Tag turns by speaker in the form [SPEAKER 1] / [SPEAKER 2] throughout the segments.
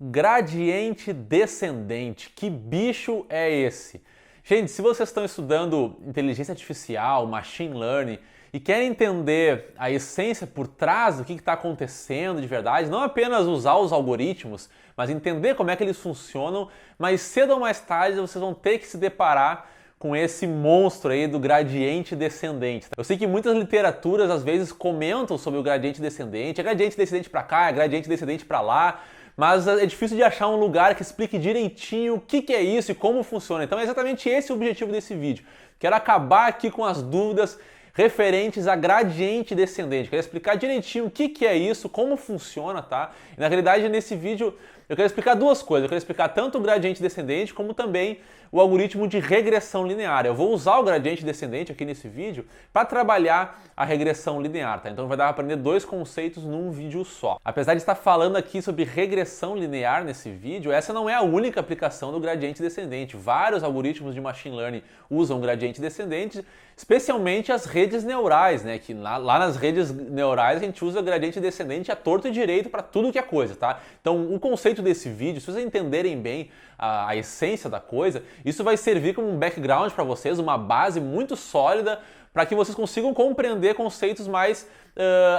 [SPEAKER 1] Gradiente descendente, que bicho é esse? Gente, se vocês estão estudando inteligência artificial, machine learning e querem entender a essência por trás do que está acontecendo de verdade, não apenas usar os algoritmos, mas entender como é que eles funcionam, mais cedo ou mais tarde vocês vão ter que se deparar com esse monstro aí do gradiente descendente. Eu sei que muitas literaturas às vezes comentam sobre o gradiente descendente, é gradiente descendente para cá, é gradiente descendente para lá, mas é difícil de achar um lugar que explique direitinho o que é isso e como funciona. Então é exatamente esse o objetivo desse vídeo. Quero acabar aqui com as dúvidas referentes a gradiente descendente. Quero explicar direitinho o que é isso, como funciona, tá? E na realidade nesse vídeo eu quero explicar duas coisas. Eu quero explicar tanto o gradiente descendente como também o algoritmo de regressão linear. Eu vou usar o gradiente descendente aqui nesse vídeo para trabalhar a regressão linear, tá? Então vai dar para aprender dois conceitos num vídeo só. Apesar de estar falando aqui sobre regressão linear nesse vídeo, essa não é a única aplicação do gradiente descendente. Vários algoritmos de machine learning usam gradiente descendente, especialmente as redes neurais, né? Que lá nas redes neurais a gente usa gradiente descendente a torto e direito para tudo que é coisa, tá? Então o conceito desse vídeo, se vocês entenderem bem a essência da coisa, isso vai servir como um background para vocês, uma base muito sólida para que vocês consigam compreender conceitos mais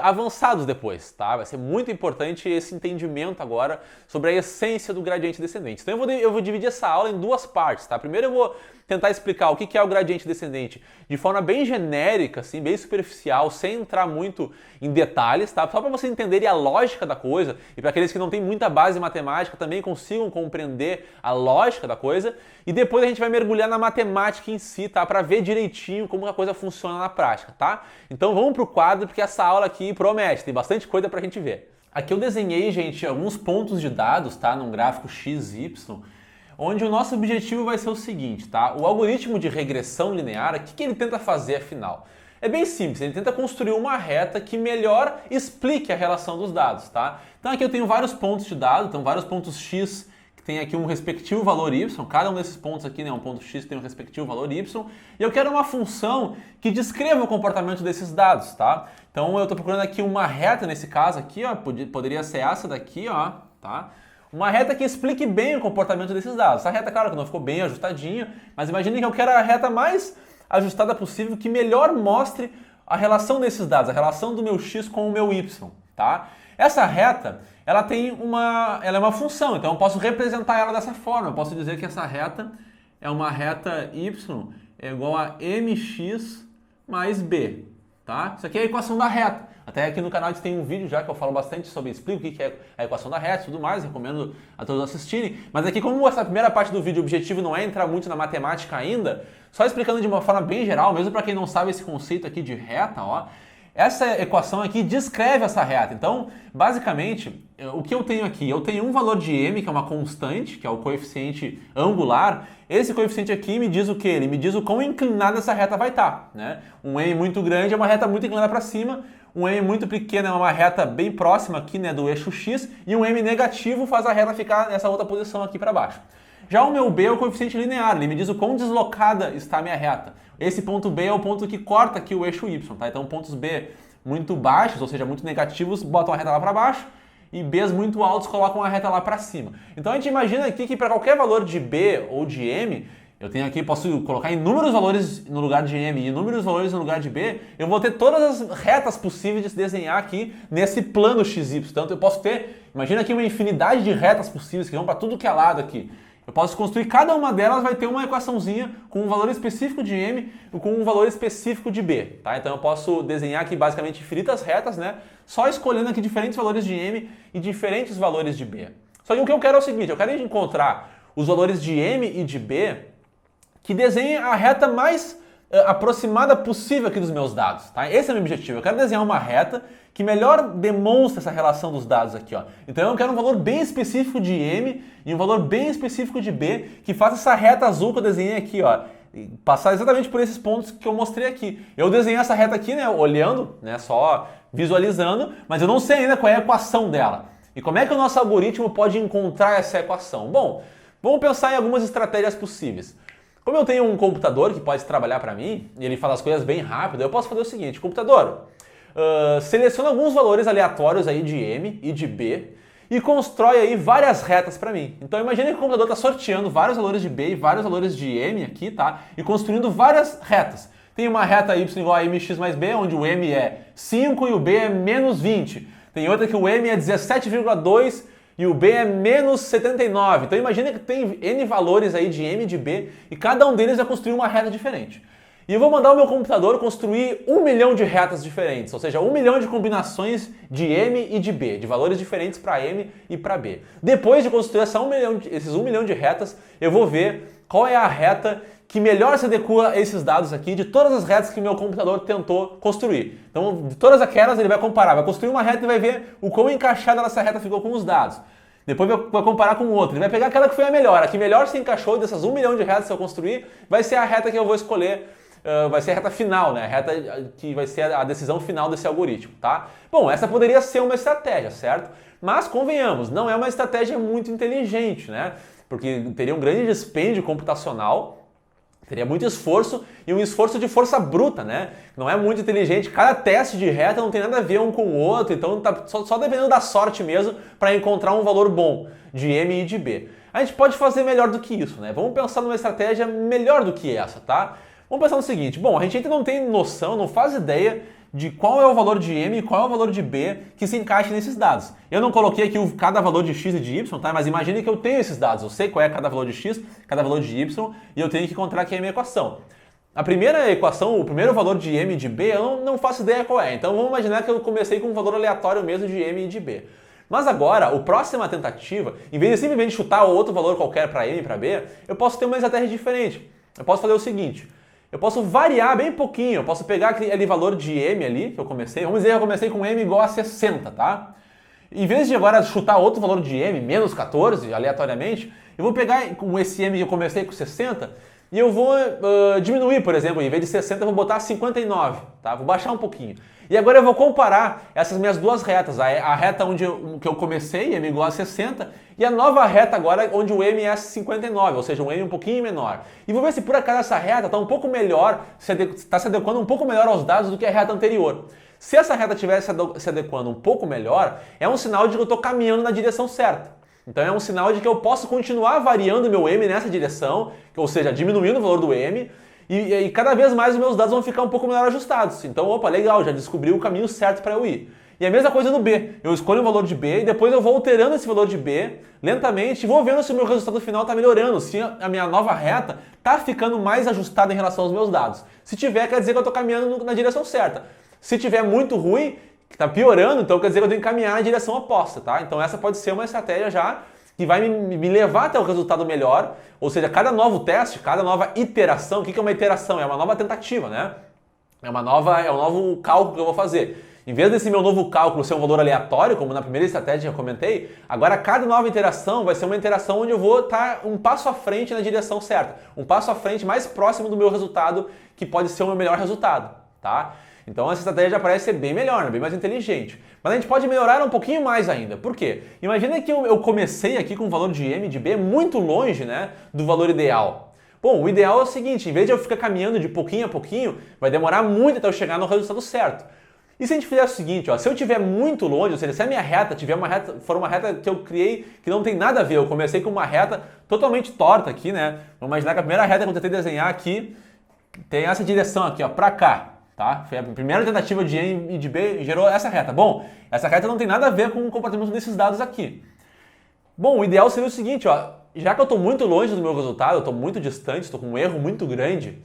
[SPEAKER 1] avançados depois, tá? Vai ser muito importante esse entendimento agora sobre a essência do gradiente descendente. Então eu vou dividir essa aula em duas partes, tá? Primeiro eu vou tentar explicar o que é o gradiente descendente de forma bem genérica, assim, bem superficial, sem entrar muito em detalhes, tá? Só para vocês entenderem a lógica da coisa e para aqueles que não têm muita base matemática também consigam compreender a lógica da coisa. E depois a gente vai mergulhar na matemática em si, tá? Para ver direitinho como a coisa funciona na prática, tá? Então vamos pro quadro, porque essa aula aqui promete, tem bastante coisa pra gente ver. Aqui eu desenhei, gente, alguns pontos de dados, tá? Num gráfico x, y, onde o nosso objetivo vai ser o seguinte, tá? O algoritmo de regressão linear, o que ele tenta fazer afinal? É bem simples, ele tenta construir uma reta que melhor explique a relação dos dados, tá? Então aqui eu tenho vários pontos de dados, então vários pontos x que tem aqui um respectivo valor y, cada um desses pontos aqui, né, um ponto x tem um respectivo valor y, e eu quero uma função que descreva o comportamento desses dados, tá? Então eu estou procurando aqui uma reta, nesse caso aqui, ó, poderia ser essa daqui, ó, tá? Uma reta que explique bem o comportamento desses dados. Essa reta, claro, que não ficou bem ajustadinha, mas imagine que eu quero a reta mais ajustada possível, que melhor mostre a relação desses dados, a relação do meu x com o meu y, tá? Essa reta, ela é uma função, então eu posso representar ela dessa forma. Eu posso dizer que essa reta é uma reta y é igual a mx mais b, tá? Isso aqui é a equação da reta. Até aqui no canal a gente tem um vídeo já que eu falo bastante sobre, explico o que é a equação da reta e tudo mais, recomendo a todos assistirem. Mas aqui, como essa primeira parte do vídeo, o objetivo não é entrar muito na matemática ainda, só explicando de uma forma bem geral, mesmo para quem não sabe esse conceito aqui de reta, ó. Essa equação aqui descreve essa reta. Então, basicamente, o que eu tenho aqui? Eu tenho um valor de m, que é uma constante, que é o coeficiente angular. Esse coeficiente aqui me diz o quê? Ele me diz o quão inclinada essa reta vai estar, né? Um m muito grande é uma reta muito inclinada para cima, um m muito pequeno é uma reta bem próxima aqui, né, do eixo x, e um m negativo faz a reta ficar nessa outra posição aqui para baixo. Já o meu b é o coeficiente linear, ele me diz o quão deslocada está a minha reta. Esse ponto b é o ponto que corta aqui o eixo y, tá? Então pontos b muito baixos, ou seja, muito negativos, botam a reta lá para baixo, e b's muito altos colocam a reta lá para cima. Então a gente imagina aqui que para qualquer valor de b ou de m, eu tenho aqui, posso colocar inúmeros valores no lugar de m e inúmeros valores no lugar de b, eu vou ter todas as retas possíveis de se desenhar aqui nesse plano xy. Portanto, eu posso ter, imagina aqui uma infinidade de retas possíveis que vão para tudo que é lado aqui. Eu posso construir, cada uma delas vai ter uma equaçãozinha com um valor específico de m e com um valor específico de b, tá? Então eu posso desenhar aqui basicamente infinitas retas, né? Só escolhendo aqui diferentes valores de m e diferentes valores de b. Só que o que eu quero é o seguinte, eu quero encontrar os valores de m e de b que desenhem a reta mais aproximada possível aqui dos meus dados, tá? Esse é o meu objetivo. Eu quero desenhar uma reta que melhor demonstre essa relação dos dados aqui, ó. Então eu quero um valor bem específico de m e um valor bem específico de b que faça essa reta azul que eu desenhei aqui, ó, passar exatamente por esses pontos que eu mostrei aqui. Eu desenhei essa reta aqui, né, olhando, né, só visualizando, mas eu não sei ainda qual é a equação dela. E como é que o nosso algoritmo pode encontrar essa equação? Bom, vamos pensar em algumas estratégias possíveis. Como eu tenho um computador que pode trabalhar para mim, e ele faz as coisas bem rápido, eu posso fazer o seguinte, computador, seleciona alguns valores aleatórios aí de m e de b, e constrói aí várias retas para mim. Então imagine que o computador está sorteando vários valores de B e vários valores de M aqui, tá? E construindo várias retas. Tem uma reta y igual a mx mais b, onde o m é 5 e o b é menos 20. Tem outra que o m é 17,2 e o b é menos 79. Então imagine que tem n valores aí de m e de b e cada um deles vai construir uma reta diferente. E eu vou mandar o meu computador construir 1 milhão de retas diferentes, ou seja, 1 milhão de combinações de M e de B, de valores diferentes para M e para B. Depois de construir esses 1 milhão de retas, eu vou ver qual é a reta que melhor se adequa a esses dados aqui de todas as retas que o meu computador tentou construir. Então, de todas aquelas ele vai comparar, vai construir uma reta e vai ver o quão encaixada essa reta ficou com os dados. Depois vai comparar com outra, ele vai pegar aquela que foi a melhor, a que melhor se encaixou dessas 1 milhão de retas que eu construir, vai ser a reta que eu vou escolher. Vai ser a reta final, né? A reta que vai ser a decisão final desse algoritmo, tá? Bom, essa poderia ser uma estratégia, certo? Mas, convenhamos, não é uma estratégia muito inteligente, né? Porque teria um grande dispêndio computacional, teria muito esforço e um esforço de força bruta, né? Não é muito inteligente, cada teste de reta não tem nada a ver um com o outro, então tá só dependendo da sorte mesmo para encontrar um valor bom de M e de B. A gente pode fazer melhor do que isso, né? Vamos pensar numa estratégia melhor do que essa, tá? Vamos pensar no seguinte, bom, a gente ainda não tem noção, não faz ideia de qual é o valor de M e qual é o valor de B que se encaixa nesses dados. Eu não coloquei aqui cada valor de X e de Y, tá? Mas imagine que eu tenho esses dados, eu sei qual é cada valor de X, cada valor de Y, e eu tenho que encontrar aqui a minha equação. A primeira equação, o primeiro valor de M e de B, eu não faço ideia qual é, então vamos imaginar que eu comecei com um valor aleatório mesmo de M e de B. Mas agora, a próxima tentativa, em vez de simplesmente chutar outro valor qualquer para M e para B, eu posso ter uma estratégia diferente. Eu posso fazer o seguinte, eu posso variar bem pouquinho, eu posso pegar aquele valor de M ali, que eu comecei, vamos dizer que eu comecei com M igual a 60, tá? Em vez de agora chutar outro valor de M, menos 14, aleatoriamente, eu vou pegar com esse M que eu comecei com 60 e eu vou diminuir, por exemplo, em vez de 60 eu vou botar 59, tá? Vou baixar um pouquinho. E agora eu vou comparar essas minhas duas retas, a reta que eu comecei, M igual a 60, e a nova reta agora onde o M é 59, ou seja, um M um pouquinho menor. E vou ver se por acaso essa reta está um pouco melhor, está se adequando um pouco melhor aos dados do que a reta anterior. Se essa reta estiver se adequando um pouco melhor, é um sinal de que eu estou caminhando na direção certa. Então é um sinal de que eu posso continuar variando meu M nessa direção, ou seja, diminuindo o valor do M, e cada vez mais os meus dados vão ficar um pouco melhor ajustados. Então, opa, legal, já descobri o caminho certo para eu ir. E a mesma coisa no B. Eu escolho um valor de B e depois eu vou alterando esse valor de B lentamente e vou vendo se o meu resultado final está melhorando, se a minha nova reta está ficando mais ajustada em relação aos meus dados. Se tiver, quer dizer que eu estou caminhando na direção certa. Se tiver muito ruim, que está piorando, então quer dizer que eu tenho que caminhar na direção oposta, tá? Então essa pode ser uma estratégia já que vai me levar até o resultado melhor, ou seja, cada novo teste, cada nova iteração, o que é uma iteração? É uma nova tentativa, né? É um novo cálculo que eu vou fazer. Em vez desse meu novo cálculo ser um valor aleatório, como na primeira estratégia que eu comentei, agora cada nova iteração vai ser uma iteração onde eu vou estar um passo à frente na direção certa, um passo à frente mais próximo do meu resultado, que pode ser o meu melhor resultado, tá? Então essa estratégia já parece ser bem melhor, né? Bem mais inteligente. Mas a gente pode melhorar um pouquinho mais ainda. Por quê? Imagina que eu comecei aqui com um valor de M e de B muito longe, né, do valor ideal. Bom, o ideal é o seguinte, em vez de eu ficar caminhando de pouquinho a pouquinho, vai demorar muito até eu chegar no resultado certo. E se a gente fizer o seguinte, ó, se eu estiver muito longe, ou seja, se a minha reta for uma reta que eu criei que não tem nada a ver, eu comecei com uma reta totalmente torta aqui, né? Vamos imaginar que a primeira reta que eu tentei desenhar aqui tem essa direção aqui, ó, pra cá. Tá? Foi a primeira tentativa de M e de B gerou essa reta. Bom, essa reta não tem nada a ver com o comportamento desses dados aqui. Bom, o ideal seria o seguinte, ó, já que eu estou muito longe do meu resultado, eu estou muito distante, estou com um erro muito grande,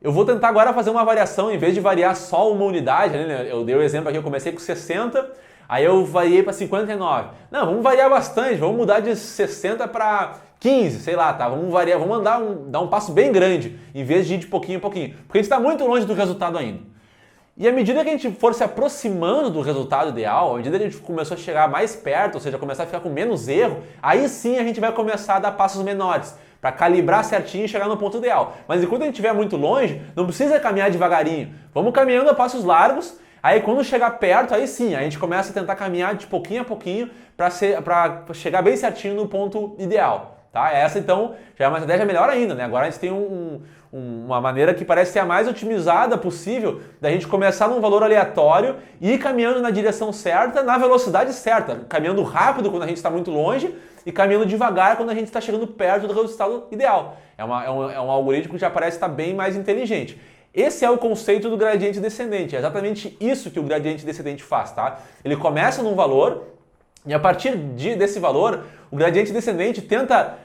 [SPEAKER 1] eu vou tentar agora fazer uma variação, em vez de variar só uma unidade, né? Eu dei o exemplo aqui, eu comecei com 60, aí eu variei para 59. Não, vamos variar bastante, vamos mudar de 60 para 15, sei lá, tá? Vamos variar, vamos dar um passo bem grande, em vez de ir de pouquinho em pouquinho, porque a gente está muito longe do resultado ainda. E à medida que a gente for se aproximando do resultado ideal, à medida que a gente começou a chegar mais perto, ou seja, começar a ficar com menos erro, aí sim a gente vai começar a dar passos menores, para calibrar certinho e chegar no ponto ideal. Mas enquanto a gente estiver muito longe, não precisa caminhar devagarinho. Vamos caminhando a passos largos, aí quando chegar perto, aí sim, a gente começa a tentar caminhar de pouquinho a pouquinho para chegar bem certinho no ponto ideal. tá? Essa, então, já é uma estratégia melhor ainda, né? Agora a gente tem uma maneira que parece ser a mais otimizada possível da gente começar num valor aleatório e ir caminhando na direção certa, na velocidade certa, caminhando rápido quando a gente está muito longe e caminhando devagar quando a gente está chegando perto do resultado ideal. É um algoritmo que já parece estar bem mais inteligente. Esse é o conceito do gradiente descendente, é exatamente isso que o gradiente descendente faz, tá? Ele começa num valor e a partir desse valor, o gradiente descendente tenta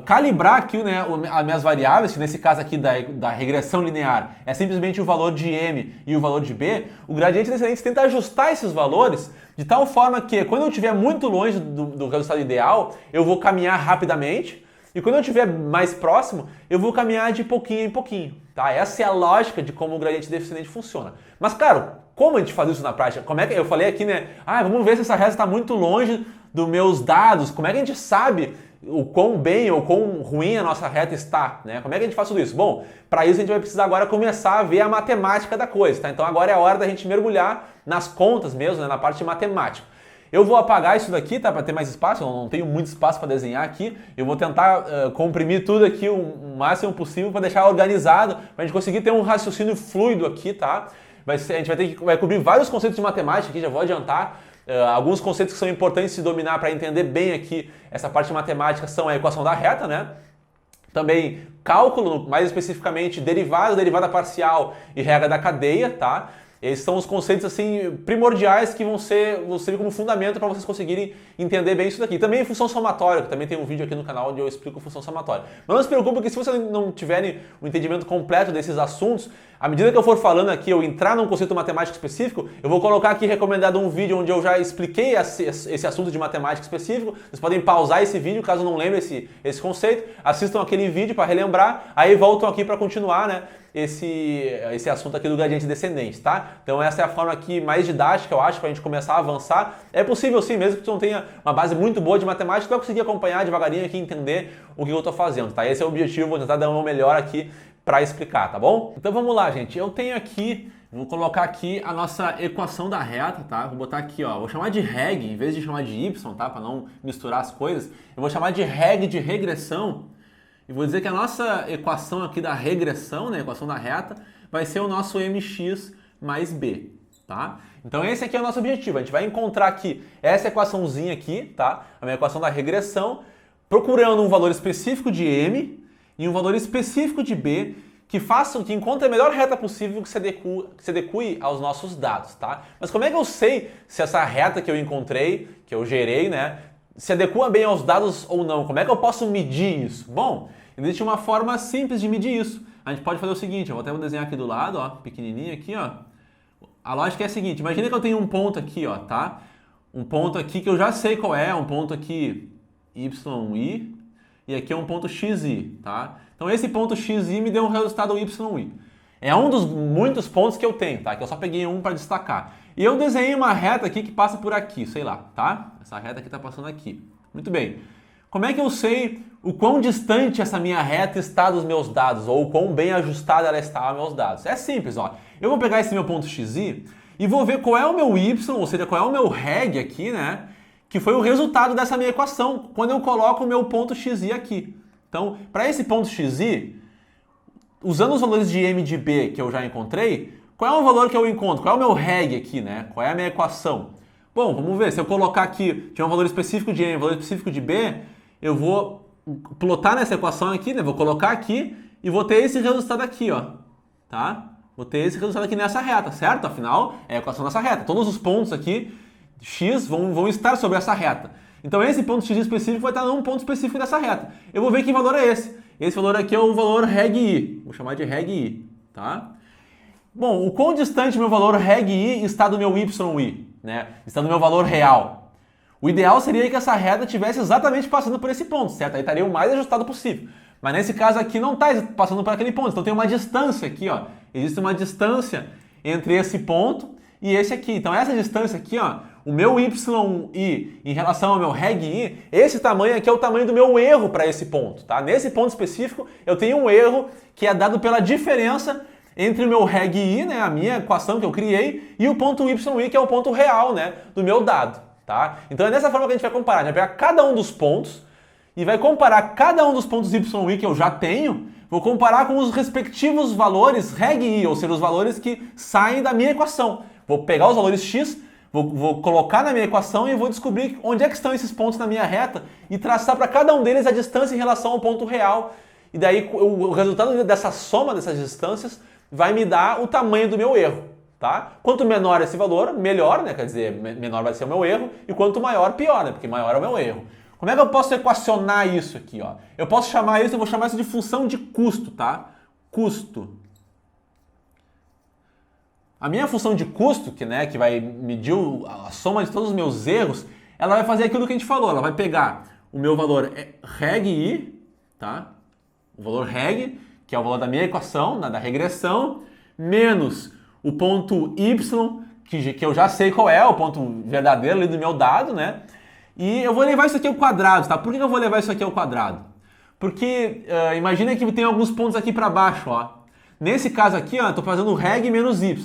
[SPEAKER 1] calibrar aqui, né, as minhas variáveis, que nesse caso aqui da regressão linear é simplesmente o valor de M e o valor de B. O gradiente descendente tenta ajustar esses valores de tal forma que quando eu estiver muito longe do resultado ideal, eu vou caminhar rapidamente. E quando eu estiver mais próximo, eu vou caminhar de pouquinho em pouquinho, tá? Essa é a lógica de como o gradiente descendente funciona. Mas, claro, como a gente faz isso na prática? Como é que eu falei aqui, né? Vamos ver se essa reta está muito longe dos meus dados. Como é que a gente sabe o quão bem ou quão ruim a nossa reta está, né? Como é que a gente faz tudo isso? Bom, para isso a gente vai precisar agora começar a ver a matemática da coisa, tá? Então agora é a hora da gente mergulhar nas contas mesmo, né? Na parte de matemática. Eu vou apagar isso daqui, tá? Para ter mais espaço, eu não tenho muito espaço para desenhar aqui. Eu vou tentar comprimir tudo aqui o máximo possível para deixar organizado, para a gente conseguir ter um raciocínio fluido aqui, tá? A gente vai cobrir vários conceitos de matemática aqui, já vou adiantar. Alguns conceitos que são importantes de dominar para entender bem aqui essa parte de matemática são a equação da reta, né? Também cálculo, mais especificamente derivada parcial e regra da cadeia, tá? Esses são os conceitos assim primordiais que vão servir como fundamento para vocês conseguirem entender bem isso daqui. Também função somatória, que também tem um vídeo aqui no canal onde eu explico função somatória. Mas não se preocupe que se vocês não tiverem o entendimento completo desses assuntos, à medida que eu for falando aqui, eu entrar num conceito matemático específico, eu vou colocar aqui recomendado um vídeo onde eu já expliquei esse assunto de matemática específico. Vocês podem pausar esse vídeo caso não lembre esse conceito, assistam aquele vídeo para relembrar, aí voltam aqui para continuar, né? Esse assunto aqui do gradiente descendente, tá? Então essa é a forma aqui mais didática, eu acho, para a gente começar a avançar. É possível sim, mesmo que tu não tenha uma base muito boa de matemática, tu vai conseguir acompanhar devagarinho aqui e entender o que eu estou fazendo, tá? Esse é o objetivo, vou tentar dar uma melhor aqui para explicar, tá bom? Então vamos lá, gente. Eu tenho aqui, vou colocar aqui a nossa equação da reta, tá? Vou botar aqui, ó, vou chamar de reg, em vez de chamar de y, tá? Para não misturar as coisas, eu vou chamar de reg de regressão. E vou dizer que a nossa equação aqui da regressão, né, equação da reta, vai ser o nosso mx mais b, tá? Então esse aqui é o nosso objetivo, a gente vai encontrar aqui essa equaçãozinha aqui, tá? A minha equação da regressão, procurando um valor específico de m e um valor específico de b que encontre a melhor reta possível que se adeque aos nossos dados, tá? Mas como é que eu sei se essa reta que eu encontrei, que eu gerei, né, se adequa bem aos dados ou não? Como é que eu posso medir isso? Bom, existe uma forma simples de medir isso. A gente pode fazer o seguinte, eu vou até desenhar aqui do lado, ó, pequenininho aqui, ó. A lógica é a seguinte, imagina que eu tenho um ponto aqui, ó, tá? Um ponto aqui que eu já sei qual é, um ponto aqui yi, e aqui é um ponto xi, tá? Então esse ponto xi me deu um resultado yi. É um dos muitos pontos que eu tenho, tá? Que eu só peguei um para destacar. E eu desenhei uma reta aqui que passa por aqui, sei lá, tá? Essa reta aqui está passando aqui. Muito bem. Como é que eu sei o quão distante essa minha reta está dos meus dados, ou o quão bem ajustada ela está aos meus dados? É simples, ó. Eu vou pegar esse meu ponto xi e vou ver qual é o meu y, ou seja, qual é o meu reg aqui, né? Que foi o resultado dessa minha equação, quando eu coloco o meu ponto xi aqui. Então, para esse ponto xi, usando os valores de m e de b que eu já encontrei, qual é o valor que eu encontro? Qual é o meu reg aqui, né? Qual é a minha equação? Bom, vamos ver. Se eu colocar aqui, tiver um valor específico de m, um valor específico de b, eu vou plotar nessa equação aqui, né? Vou colocar aqui e vou ter esse resultado aqui, ó. Tá? Vou ter esse resultado aqui nessa reta, certo? Afinal, é a equação dessa reta. Todos os pontos aqui, x, vão estar sobre essa reta. Então esse ponto x específico vai estar num ponto específico dessa reta. Eu vou ver que valor é esse. Esse valor aqui é o valor reg i. Vou chamar de reg i, tá? Bom, o quão distante o meu valor reg i está do meu yi, né? Está do meu valor real. O ideal seria que essa reta estivesse exatamente passando por esse ponto, certo? Aí estaria o mais ajustado possível. Mas nesse caso aqui não está passando por aquele ponto, então tem uma distância aqui, ó. Existe uma distância entre esse ponto e esse aqui. Então essa distância aqui, ó, o meu yi em relação ao meu reg i, esse tamanho aqui é o tamanho do meu erro para esse ponto, tá? Nesse ponto específico eu tenho um erro que é dado pela diferença entre o meu reg i, né, a minha equação que eu criei, e o ponto yi, que é o ponto real, né, do meu dado, tá? Então é dessa forma que a gente vai comparar, a gente vai pegar cada um dos pontos e vai comparar cada um dos pontos y e que eu já tenho, vou comparar com os respectivos valores reg i, ou seja, os valores que saem da minha equação. Vou pegar os valores x, vou colocar na minha equação e vou descobrir onde é que estão esses pontos na minha reta e traçar para cada um deles a distância em relação ao ponto real. E daí o resultado dessa soma dessas distâncias vai me dar o tamanho do meu erro, tá? Quanto menor esse valor, melhor, né? Quer dizer, menor vai ser o meu erro, e quanto maior, pior, né? Porque maior é o meu erro. Como é que eu posso equacionar isso aqui, ó? Eu posso chamar isso, eu vou chamar isso de função de custo, tá? Custo. A minha função de custo, que vai medir a soma de todos os meus erros, ela vai fazer aquilo que a gente falou. Ela vai pegar o meu valor reg i, tá? O valor reg, que é o valor da minha equação, da regressão, menos o ponto y, que eu já sei qual é, o ponto verdadeiro ali do meu dado, né? E eu vou levar isso aqui ao quadrado, tá? Por que eu vou levar isso aqui ao quadrado? Porque imagina que tem alguns pontos aqui para baixo, ó. Nesse caso aqui, ó, eu estou fazendo reg menos y.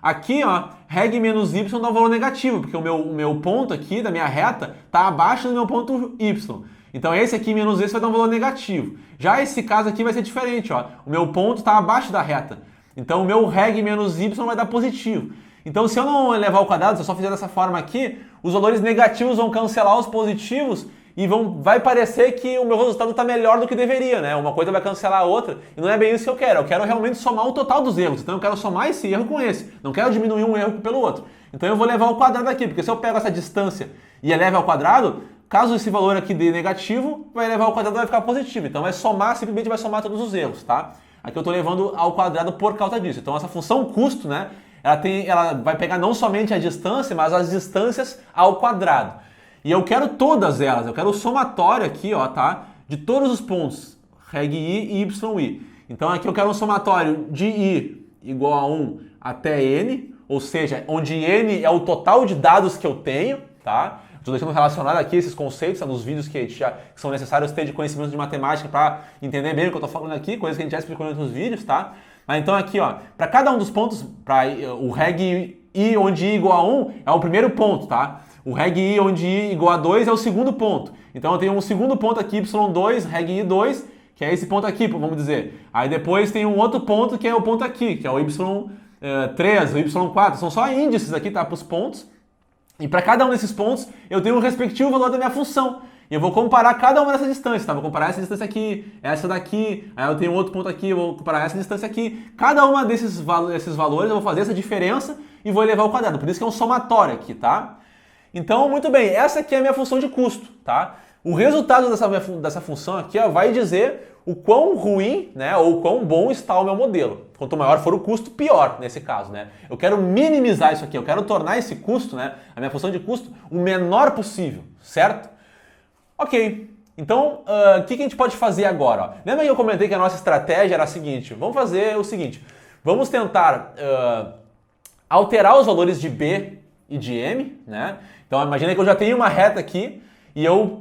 [SPEAKER 1] Aqui, ó, reg menos y dá um valor negativo, porque o meu ponto aqui da minha reta está abaixo do meu ponto y. Então esse aqui menos esse vai dar um valor negativo. Já esse caso aqui vai ser diferente, ó. O meu ponto está abaixo da reta. Então o meu reg menos y vai dar positivo. Então se eu não elevar ao quadrado, se eu só fizer dessa forma aqui, os valores negativos vão cancelar os positivos e vai parecer que o meu resultado está melhor do que deveria, né? Uma coisa vai cancelar a outra e não é bem isso que eu quero. Eu quero realmente somar o total dos erros. Então eu quero somar esse erro com esse. Não quero diminuir um erro pelo outro. Então eu vou levar ao quadrado aqui, porque se eu pego essa distância e elevo ao quadrado, caso esse valor aqui dê negativo, vai elevar ao quadrado e vai ficar positivo. Então vai somar, simplesmente vai somar todos os erros, tá? Aqui eu estou levando ao quadrado por causa disso. Então essa função custo, né? Ela vai pegar não somente a distância, mas as distâncias ao quadrado. E eu quero todas elas, eu quero o somatório aqui, ó, tá? De todos os pontos, reg i e yi. Então aqui eu quero um somatório de i igual a 1 até n, ou seja, onde n é o total de dados que eu tenho, tá? Estou deixando relacionado aqui esses conceitos, tá? Nos vídeos que são necessários ter de conhecimento de matemática para entender bem o que eu estou falando aqui, coisas que a gente já explicou em outros vídeos, tá? Mas então aqui, ó, para cada um dos pontos, para o reg i onde i igual a 1 é o primeiro ponto, tá? O reg i onde i igual a 2 é o segundo ponto. Então eu tenho um segundo ponto aqui, y2, reg i 2, que é esse ponto aqui, vamos dizer. Aí depois tem um outro ponto que é o ponto aqui, que é o y3, o y4. São só índices aqui, tá? Para os pontos. E para cada um desses pontos eu tenho um respectivo valor da minha função. E eu vou comparar cada uma dessas distâncias, tá? Vou comparar essa distância aqui, essa daqui, aí eu tenho outro ponto aqui, eu vou comparar essa distância aqui. Cada uma desses valores eu vou fazer essa diferença e vou elevar ao quadrado. Por isso que é um somatório aqui, tá? Então, muito bem, essa aqui é a minha função de custo, tá? O resultado dessa função aqui, ó, vai dizer o quão ruim, né, ou quão bom está o meu modelo. Quanto maior for o custo, pior nesse caso, né? Eu quero minimizar isso aqui, eu quero tornar esse custo, né, a minha função de custo, o menor possível, certo? Ok, então o que a gente pode fazer agora? Ó? Lembra que eu comentei que a nossa estratégia era a seguinte? Vamos fazer o seguinte, vamos tentar alterar os valores de B e de M, né? Então imagina que eu já tenho uma reta aqui e eu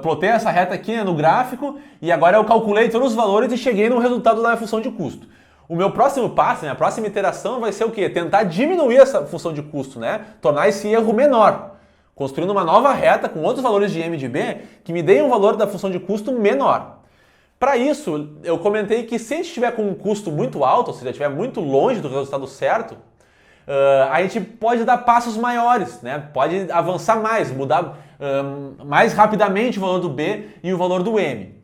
[SPEAKER 1] plotei essa reta aqui, né, no gráfico e agora eu calculei todos os valores e cheguei no resultado da função de custo. O meu próximo passo, né, a próxima iteração vai ser o quê? Tentar diminuir essa função de custo, né? Tornar esse erro menor. Construindo uma nova reta com outros valores de M e de B que me deem um valor da função de custo menor. Para isso, eu comentei que se a gente estiver com um custo muito alto, ou seja, estiver muito longe do resultado certo, a gente pode dar passos maiores, né? Pode avançar mais, mudar mais rapidamente o valor do B e o valor do M.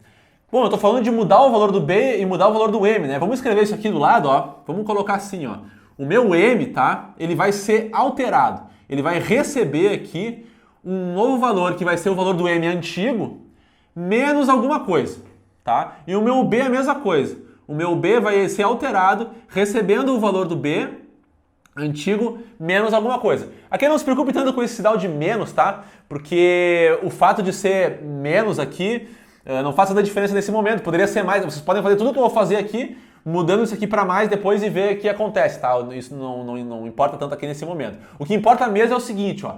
[SPEAKER 1] Bom, eu estou falando de mudar o valor do B e mudar o valor do M, né? Vamos escrever isso aqui do lado, ó. Vamos colocar assim, ó. O meu M, tá? Ele vai ser alterado. Ele vai receber aqui um novo valor que vai ser o valor do M antigo menos alguma coisa, tá? E o meu B é a mesma coisa. O meu B vai ser alterado recebendo o valor do B antigo menos alguma coisa. Aqui não se preocupe tanto com esse sinal de menos, tá? Porque o fato de ser menos aqui não faz tanta diferença nesse momento. Poderia ser mais. Vocês podem fazer tudo o que eu vou fazer aqui, mudando isso aqui para mais depois e ver o que acontece, tá? Isso não importa tanto aqui nesse momento. O que importa mesmo é o seguinte, ó.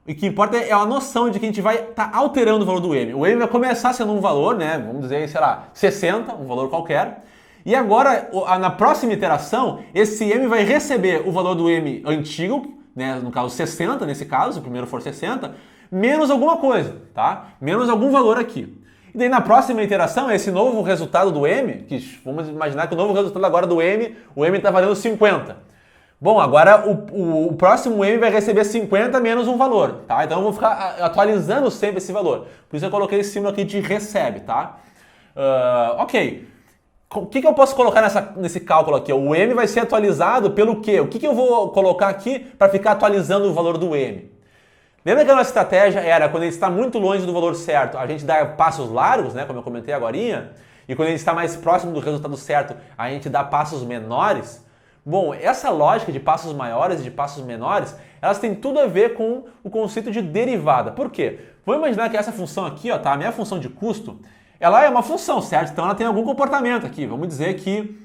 [SPEAKER 1] O que importa é a noção de que a gente vai estar alterando o valor do M. O M vai começar sendo um valor, né? Vamos dizer, sei lá, 60, um valor qualquer. E agora, na próxima iteração, esse M vai receber o valor do M antigo, né? No caso 60, nesse caso, se o primeiro for 60, menos alguma coisa, tá? Menos algum valor aqui. E daí na próxima iteração, esse novo resultado do m, que vamos imaginar que o novo resultado agora do m, o m está valendo 50. Bom, agora o próximo m vai receber 50 menos um valor, tá? Então eu vou ficar atualizando sempre esse valor. Por isso eu coloquei esse símbolo aqui de recebe, tá? Ok. O que eu posso colocar nesse cálculo aqui? O m vai ser atualizado pelo quê? O que eu vou colocar aqui para ficar atualizando o valor do m? Lembra que a nossa estratégia era, quando ele está muito longe do valor certo, a gente dá passos largos, né, como eu comentei agorinha, e quando ele está mais próximo do resultado certo, a gente dá passos menores? Bom, essa lógica de passos maiores e de passos menores, elas têm tudo a ver com o conceito de derivada. Por quê? Vamos imaginar que essa função aqui, ó, tá? A minha função de custo, ela é uma função, certo? Então ela tem algum comportamento aqui. Vamos dizer que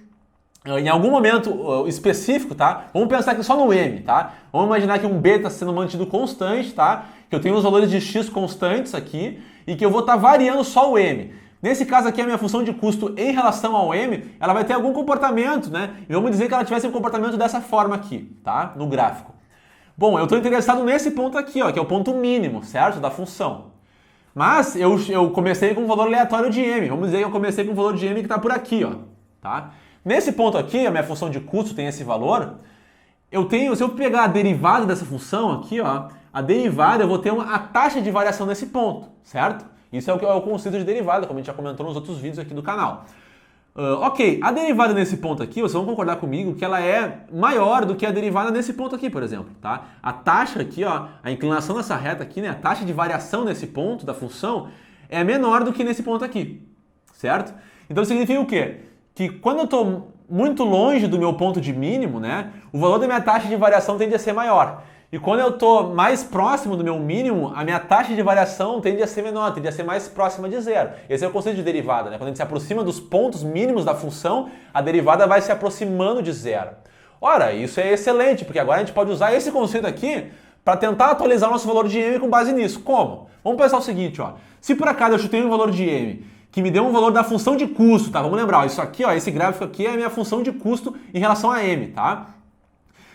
[SPEAKER 1] em algum momento específico, tá? Vamos pensar aqui só no m, tá? Vamos imaginar que um b está sendo mantido constante, tá? Que eu tenho os valores de x constantes aqui e que eu vou estar variando só o m. Nesse caso aqui, a minha função de custo em relação ao m, ela vai ter algum comportamento, né? E vamos dizer que ela tivesse um comportamento dessa forma aqui, tá? No gráfico. Bom, eu estou interessado nesse ponto aqui, ó, que é o ponto mínimo, certo? Da função. Mas eu comecei com um valor aleatório de m. Vamos dizer que eu comecei com um valor de m que está por aqui, ó, tá? Nesse ponto aqui, a minha função de custo tem esse valor. Se eu pegar a derivada dessa função aqui, ó, a derivada eu vou ter a taxa de variação nesse ponto, certo? Isso é o conceito de derivada, como a gente já comentou nos outros vídeos aqui do canal. Ok, a derivada nesse ponto aqui, vocês vão concordar comigo que ela é maior do que a derivada nesse ponto aqui, por exemplo, tá? A taxa aqui, ó, a inclinação dessa reta aqui, né, a taxa de variação nesse ponto da função é menor do que nesse ponto aqui, certo? Então significa o quê? Que quando eu estou muito longe do meu ponto de mínimo, né, o valor da minha taxa de variação tende a ser maior. E quando eu estou mais próximo do meu mínimo, a minha taxa de variação tende a ser menor, tende a ser mais próxima de zero. Esse é o conceito de derivada, né? Quando a gente se aproxima dos pontos mínimos da função, a derivada vai se aproximando de zero. Ora, isso é excelente, porque agora a gente pode usar esse conceito aqui para tentar atualizar o nosso valor de m com base nisso. Como? Vamos pensar o seguinte, ó. Se por acaso eu chutei um valor de m que me deu um valor da função de custo, tá? Vamos lembrar, ó, isso aqui, ó, esse gráfico aqui é a minha função de custo em relação a m, tá?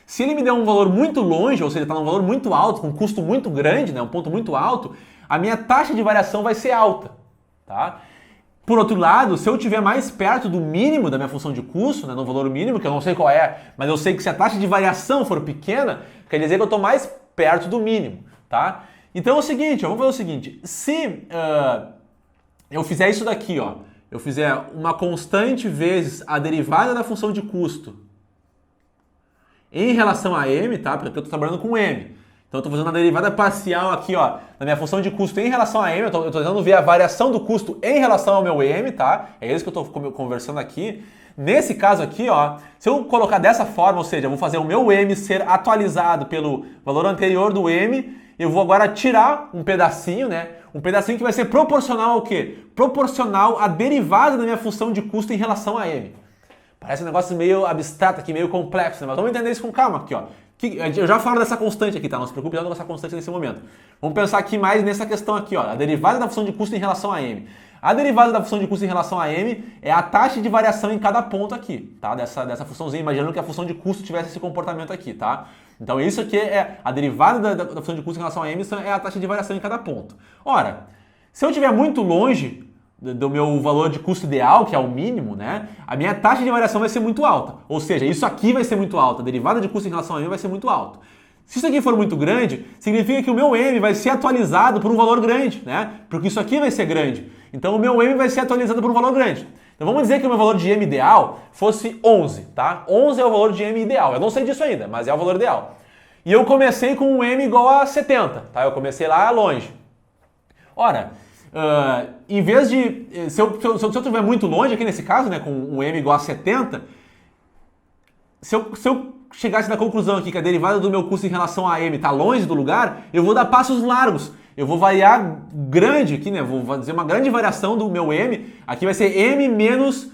[SPEAKER 1] Se ele me der um valor muito longe, ou seja, está num valor muito alto, com um custo muito grande, né, um ponto muito alto, a minha taxa de variação vai ser alta, tá? Por outro lado, se eu estiver mais perto do mínimo da minha função de custo, né, no valor mínimo, que eu não sei qual é, mas eu sei que se a taxa de variação for pequena, quer dizer que eu estou mais perto do mínimo, tá? Então é o seguinte, ó, vamos fazer o seguinte, se eu fizer isso daqui, ó, eu fizer uma constante vezes a derivada da função de custo em relação a m, tá? Porque eu estou trabalhando com m. Então eu estou fazendo uma derivada parcial aqui, ó, na minha função de custo em relação a m. Eu estou tentando ver a variação do custo em relação ao meu m, tá? É isso que eu estou conversando aqui. Nesse caso aqui, ó, se eu colocar dessa forma, ou seja, eu vou fazer o meu m ser atualizado pelo valor anterior do m, eu vou agora tirar um pedacinho, né? Um pedacinho que vai ser proporcional ao quê? Proporcional à derivada da minha função de custo em relação a m. Parece um negócio meio abstrato aqui, meio complexo, né? Mas vamos entender isso com calma aqui, ó. Eu já falo dessa constante aqui, tá? Não se preocupe com essa constante nesse momento. Vamos pensar aqui mais nessa questão aqui, ó. A derivada da função de custo em relação a m. A derivada da função de custo em relação a m é a taxa de variação em cada ponto aqui, tá? Dessa funçãozinha, imaginando que a função de custo tivesse esse comportamento aqui, tá? Então isso aqui é a derivada da função de custo em relação a m, é a taxa de variação em cada ponto. Ora, se eu estiver muito longe do meu valor de custo ideal, que é o mínimo, né? A minha taxa de variação vai ser muito alta. Ou seja, isso aqui vai ser muito alto. A derivada de custo em relação a m vai ser muito alto. Se isso aqui for muito grande, significa que o meu m vai ser atualizado por um valor grande, né? Porque isso aqui vai ser grande. Então o meu m vai ser atualizado por um valor grande. Então vamos dizer que o meu valor de m ideal fosse 11, tá? 11 é o valor de m ideal. Eu não sei disso ainda, mas é o valor ideal. E eu comecei com um m igual a 70, tá? Eu comecei lá longe. Ora, em vez de... Se eu estiver muito longe aqui nesse caso, né, com um m igual a 70, se eu chegasse na conclusão aqui que a derivada do meu custo em relação a m está longe do lugar, eu vou dar passos largos. Eu vou variar grande aqui, né? Vou fazer uma grande variação do meu m. Aqui vai ser m menos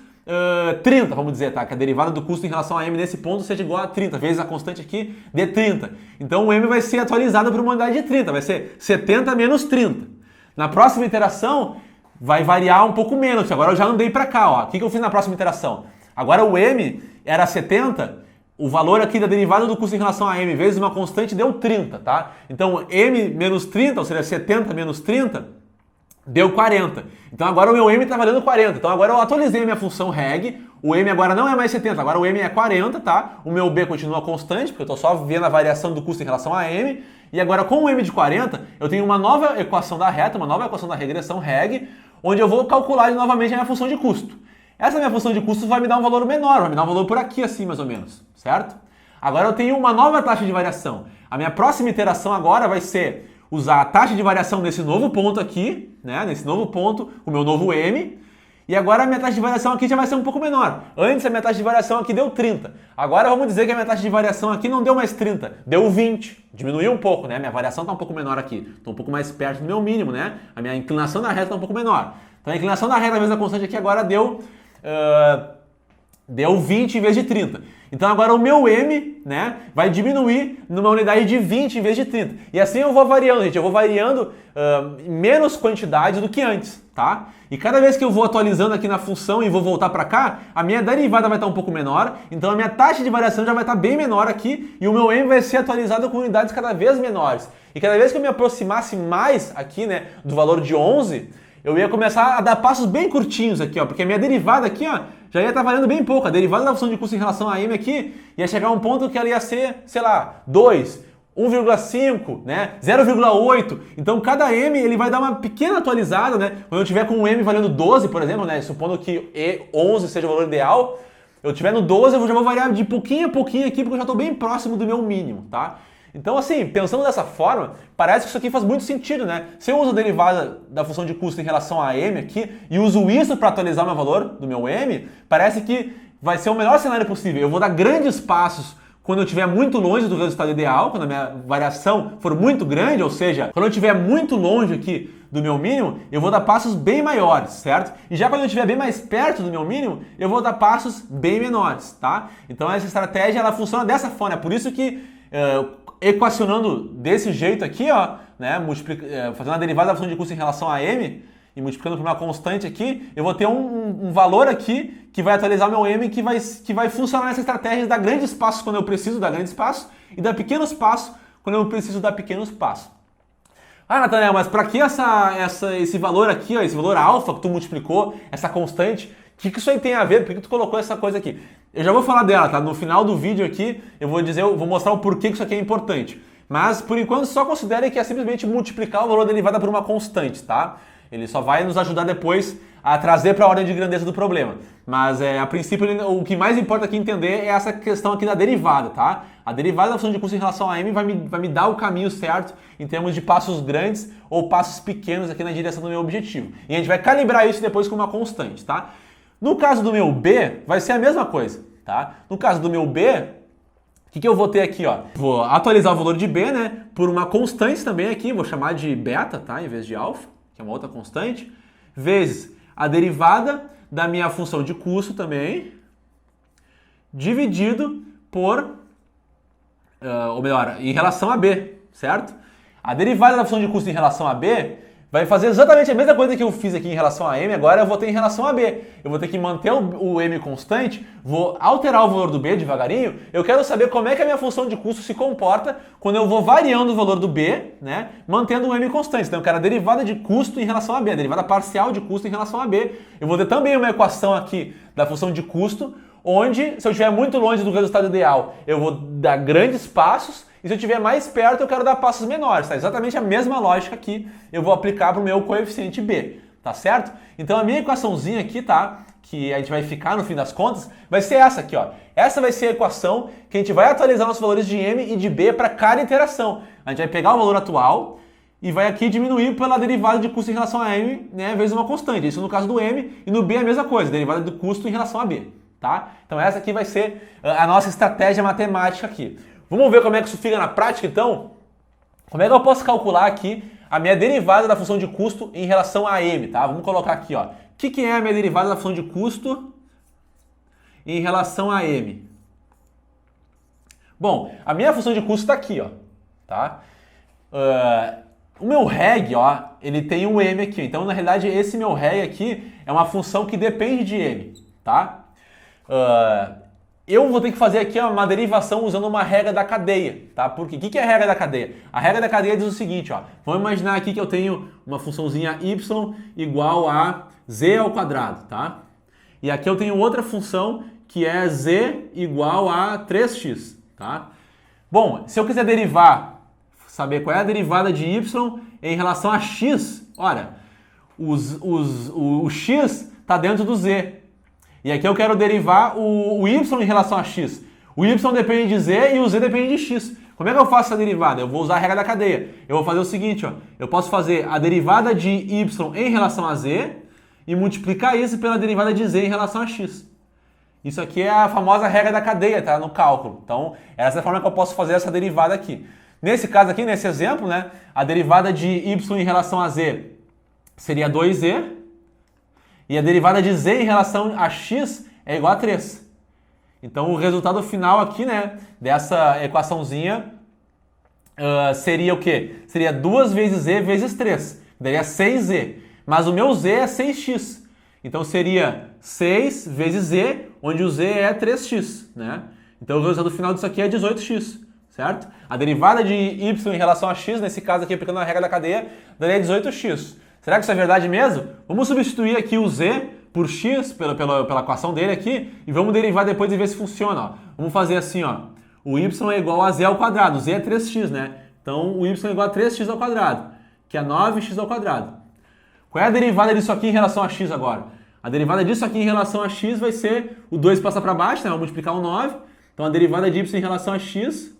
[SPEAKER 1] 30, vamos dizer, tá? Que a derivada do custo em relação a m nesse ponto seja igual a 30, vezes a constante aqui de 30. Então o m vai ser atualizado por uma unidade de 30, vai ser 70 menos 30. Na próxima iteração vai variar um pouco menos, agora eu já andei para cá, ó. O que eu fiz na próxima iteração? Agora o m era 70, o valor aqui da derivada do custo em relação a m vezes uma constante deu 30, tá? Então m menos 30, ou seja, 70 menos 30, deu 40. Então agora o meu m está valendo 40. Então agora eu atualizei a minha função reg, o m agora não é mais 70, agora o m é 40, tá? O meu b continua constante, porque eu estou só vendo a variação do custo em relação a m. E agora com o m de 40, eu tenho uma nova equação da reta, uma nova equação da regressão reg, onde eu vou calcular novamente a minha função de custo. Essa minha função de custo vai me dar um valor menor, vai me dar um valor por aqui assim mais ou menos, certo? Agora eu tenho uma nova taxa de variação. A minha próxima iteração agora vai ser usar a taxa de variação nesse novo ponto aqui, né? Nesse novo ponto, o meu novo m. E agora a minha taxa de variação aqui já vai ser um pouco menor. Antes a minha taxa de variação aqui deu 30. Agora vamos dizer que a minha taxa de variação aqui não deu mais 30, deu 20. Diminuiu um pouco, né? Minha variação está um pouco menor aqui. Estou um pouco mais perto do meu mínimo, né? A minha inclinação da reta está um pouco menor. Então a inclinação da reta vezes a constante aqui agora deu 20 em vez de 30. Então agora o meu m, né, vai diminuir numa unidade de 20 em vez de 30. E assim eu vou variando, gente. Eu vou variando menos quantidade do que antes, tá? E cada vez que eu vou atualizando aqui na função e vou voltar para cá, a minha derivada vai estar um pouco menor. Então a minha taxa de variação já vai estar bem menor aqui e o meu m vai ser atualizado com unidades cada vez menores. E cada vez que eu me aproximasse mais aqui, né, do valor de 11, eu ia começar a dar passos bem curtinhos aqui, ó, porque a minha derivada aqui, ó, já ia estar valendo bem pouco. A derivada da função de custo em relação a m aqui ia chegar a um ponto que ela ia ser, sei lá, 2, 1,5, né, 0,8. Então cada m ele vai dar uma pequena atualizada, né? Quando eu tiver com um m valendo 12, por exemplo, né, supondo que 11 seja o valor ideal, eu tiver no 12, eu já vou variar de pouquinho a pouquinho aqui, porque eu já estou bem próximo do meu mínimo, tá? Então, assim, pensando dessa forma, parece que isso aqui faz muito sentido, né? Se eu uso a derivada da função de custo em relação a m aqui e uso isso para atualizar meu valor do meu m, parece que vai ser o melhor cenário possível. Eu vou dar grandes passos quando eu estiver muito longe do resultado ideal, quando a minha variação for muito grande, ou seja, quando eu estiver muito longe aqui do meu mínimo, eu vou dar passos bem maiores, certo? E já quando eu estiver bem mais perto do meu mínimo, eu vou dar passos bem menores, tá? Então essa estratégia, ela funciona dessa forma, é por isso que equacionando desse jeito aqui, ó, né, fazendo a derivada da função de custo em relação a m e multiplicando por uma constante aqui, eu vou ter um valor aqui que vai atualizar o meu m que vai funcionar nessa estratégia de dar grandes passos quando eu preciso dar grandes passos e dar pequenos passos quando eu preciso dar pequenos passos. Ah, Nathanael, mas para que esse valor aqui, ó, esse valor alfa que tu multiplicou, essa constante, o que isso aí tem a ver? Por que tu colocou essa coisa aqui? Eu já vou falar dela, tá? No final do vídeo aqui eu vou mostrar o porquê que isso aqui é importante. Mas por enquanto só considere que é simplesmente multiplicar o valor derivada por uma constante, tá? Ele só vai nos ajudar depois a trazer para a ordem de grandeza do problema. Mas a princípio o que mais importa aqui entender é essa questão aqui da derivada, tá? A derivada da função de custo em relação a m vai me dar o caminho certo em termos de passos grandes ou passos pequenos aqui na direção do meu objetivo. E a gente vai calibrar isso depois com uma constante, tá? No caso do meu b, vai ser a mesma coisa, tá? No caso do meu b, o que eu vou ter aqui, ó? Vou atualizar o valor de b, né? Por uma constante também aqui, vou chamar de beta, tá? Em vez de alfa, que é uma outra constante, vezes a derivada da minha função de custo também, dividido por, ou melhor, em relação a b, certo? A derivada da função de custo em relação a b vai fazer exatamente a mesma coisa que eu fiz aqui em relação a m, agora eu vou ter em relação a b. Eu vou ter que manter o m constante, vou alterar o valor do b devagarinho. Eu quero saber como é que a minha função de custo se comporta quando eu vou variando o valor do b, né, mantendo o m constante. Então eu quero a derivada de custo em relação a b, a derivada parcial de custo em relação a b. Eu vou ter também uma equação aqui da função de custo, onde, se eu estiver muito longe do resultado ideal, eu vou dar grandes passos, e se eu estiver mais perto, eu quero dar passos menores, tá? Exatamente a mesma lógica aqui eu vou aplicar para o meu coeficiente b, tá certo? Então a minha equaçãozinha aqui, tá? Que a gente vai ficar no fim das contas, vai ser essa aqui, ó. Essa vai ser a equação que a gente vai atualizar nossos valores de m e de b para cada interação. A gente vai pegar o valor atual e vai aqui diminuir pela derivada de custo em relação a m, né, vezes uma constante. Isso no caso do m, e no b é a mesma coisa, derivada do custo em relação a b, tá? Então essa aqui vai ser a nossa estratégia matemática aqui. Vamos ver como é que isso fica na prática, então? Como é que eu posso calcular aqui a minha derivada da função de custo em relação a m, tá? Vamos colocar aqui, ó. O que é a minha derivada da função de custo em relação a m? Bom, a minha função de custo está aqui, ó, tá? O meu reg, ó, ele tem um m aqui. Então, na realidade, esse meu reg aqui é uma função que depende de m, tá? eu vou ter que fazer aqui uma derivação usando uma regra da cadeia, tá? Porque o que é a regra da cadeia? A regra da cadeia diz o seguinte, ó. Vamos imaginar aqui que eu tenho uma funçãozinha y igual a z ao quadrado, tá? E aqui eu tenho outra função que é z igual a 3x, tá? Bom, se eu quiser derivar, saber qual é a derivada de y em relação a x, olha, o x está dentro do z. E aqui eu quero derivar o y em relação a x. O y depende de z e o z depende de x. Como é que eu faço essa derivada? Eu vou usar a regra da cadeia. Eu vou fazer o seguinte, ó. Eu posso fazer a derivada de y em relação a z e multiplicar isso pela derivada de z em relação a x. Isso aqui é a famosa regra da cadeia, tá? No cálculo. Então, essa é a forma que eu posso fazer essa derivada aqui. Nesse caso aqui, nesse exemplo, né? A derivada de y em relação a z seria 2z. E a derivada de z em relação a x é igual a 3. Então, o resultado final aqui, né, dessa equaçãozinha seria o quê? Seria 2 vezes z vezes 3. Daria 6z. Mas o meu z é 6x. Então, seria 6 vezes z, onde o z é 3x, né? Então, o resultado final disso aqui é 18x, certo? A derivada de y em relação a x, nesse caso aqui, aplicando a regra da cadeia, daria 18x. Será que isso é verdade mesmo? Vamos substituir aqui o z por x, pela equação dele aqui, e vamos derivar depois e ver se funciona. Ó. Vamos fazer assim, ó. O y é igual a z ao quadrado. O z é 3x, né? Então, o y é igual a 3x ao quadrado, que é 9x ao quadrado. Qual é a derivada disso aqui em relação a x agora? A derivada disso aqui em relação a x vai ser o 2 passa para baixo, né? Vamos multiplicar o 9. Então, a derivada de y em relação a x...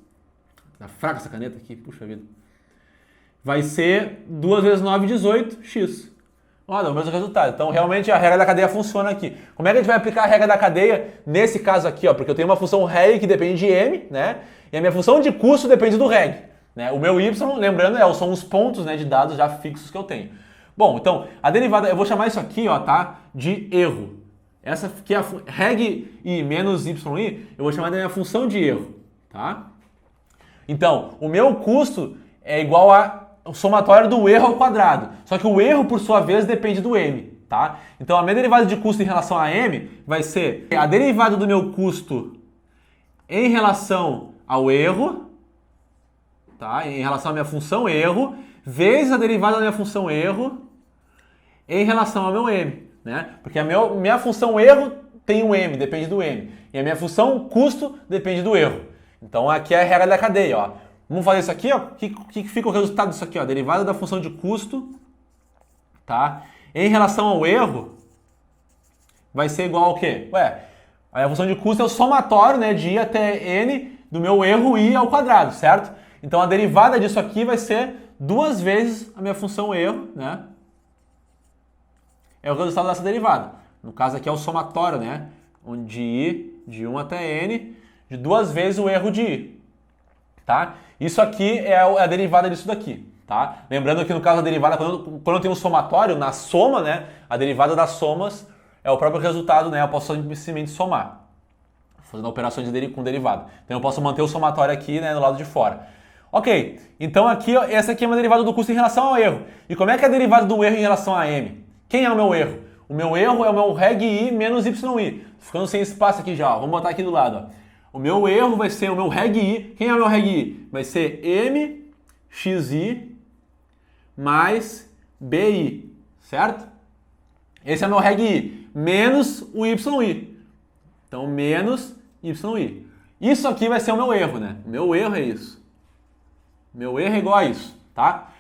[SPEAKER 1] Tá fraca essa caneta aqui, puxa vida. Vai ser 2 vezes 9, 18x. Olha, o mesmo resultado. Então, realmente, a regra da cadeia funciona aqui. Como é que a gente vai aplicar a regra da cadeia nesse caso aqui? Ó? Porque eu tenho uma função reg que depende de m, né? E a minha função de custo depende do reg. Né? O meu y, lembrando, são os pontos, né, de dados já fixos que eu tenho. Bom, então, a derivada, eu vou chamar isso aqui, ó, tá, de erro. Essa que é a reg i menos yi, eu vou chamar da minha função de erro, tá? Então, o meu custo é igual ao somatório do erro ao quadrado. Só que o erro, por sua vez, depende do m, tá? Então, a minha derivada de custo em relação a m vai ser a derivada do meu custo em relação ao erro, tá? Em relação à minha função erro, vezes a derivada da minha função erro em relação ao meu m, né? Porque a minha função erro tem um m, depende do m. E a minha função custo depende do erro. Então, aqui é a regra da cadeia, ó. Vamos fazer isso aqui, ó. O que fica o resultado disso aqui, ó? A derivada da função de custo, tá? Em relação ao erro, vai ser igual ao quê? Ué, a função de custo é o somatório, né, de i até n do meu erro i ao quadrado, certo? Então, a derivada disso aqui vai ser 2 vezes a minha função erro, né? É o resultado dessa derivada. No caso aqui é o somatório, né? Onde i de 1 até n, de 2 vezes o erro de i, tá? Isso aqui é a derivada disso daqui, tá? Lembrando que no caso da derivada, quando eu tenho um somatório, na soma, né? A derivada das somas é o próprio resultado, né? Eu posso simplesmente somar, fazendo operações com derivada. Então eu posso manter o somatório aqui, né, do lado de fora. Ok, então aqui, ó, essa aqui é uma derivada do custo em relação ao erro. E como é que é a derivada do erro em relação a m? Quem é o meu erro? O meu erro é o meu reg i menos yi. Ficando sem espaço aqui já, ó. Vamos botar aqui do lado, ó. O meu erro vai ser o meu reg i. Quem é o meu reg i? Vai ser mxi mais bi, certo? Esse é o meu reg i, menos o yi. Então, menos yi. Isso aqui vai ser o meu erro, né? O meu erro é isso. Meu erro é igual a isso, tá?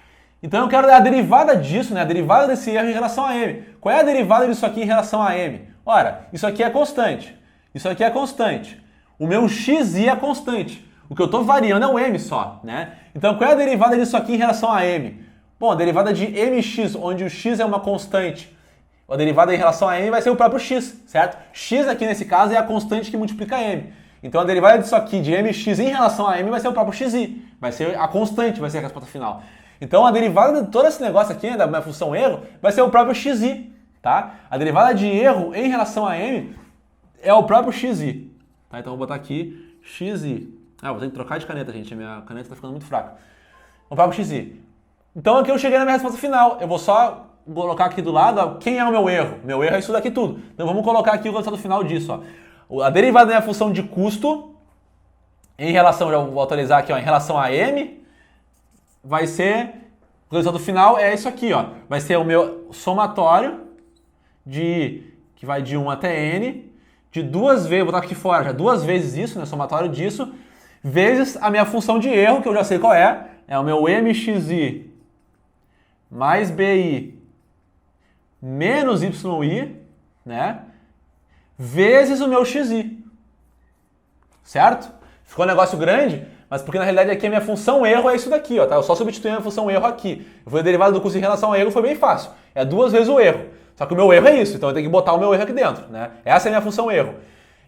[SPEAKER 1] Então eu quero a derivada disso, né? A derivada desse erro em relação a m. Qual é a derivada disso aqui em relação a m? Ora, isso aqui é constante. Isso aqui é constante. O meu xi é constante. O que eu estou variando é o m só, né? Então qual é a derivada disso aqui em relação a m? Bom, a derivada de mx, onde o x é uma constante. A derivada em relação a m vai ser o próprio x, certo? X aqui nesse caso é a constante que multiplica m. Então a derivada disso aqui de mx em relação a m vai ser o próprio xi. Vai ser a constante, vai ser a resposta final. Então a derivada de todo esse negócio aqui, né, da minha função erro, vai ser o próprio xi, tá? A derivada de erro em relação a m é o próprio xi. Tá? Então eu vou botar aqui xi. Ah, vou ter que trocar de caneta, gente. A minha caneta está ficando muito fraca. O próprio xi. Então aqui eu cheguei na minha resposta final. Eu vou só colocar aqui do lado, ó, quem é o meu erro. Meu erro é isso daqui tudo. Então vamos colocar aqui o resultado final disso. Ó. A derivada da minha função de custo em relação, já vou atualizar aqui, ó, em relação a m, vai ser, o resultado final é isso aqui, ó. Vai ser o meu somatório que vai de 1 até n, de duas vezes, vou botar aqui fora já, duas vezes isso, né, somatório disso, vezes a minha função de erro, que eu já sei qual é o meu mxi mais bi menos yi, né, vezes o meu xi, certo? Ficou um negócio grande, mas porque na realidade aqui a minha função erro é isso daqui, ó, tá? Eu só substituí a minha função erro aqui. Eu fui a derivada do custo em relação ao erro, foi bem fácil. É duas vezes o erro. Só que o meu erro é isso, então eu tenho que botar o meu erro aqui dentro, né? Essa é a minha função erro.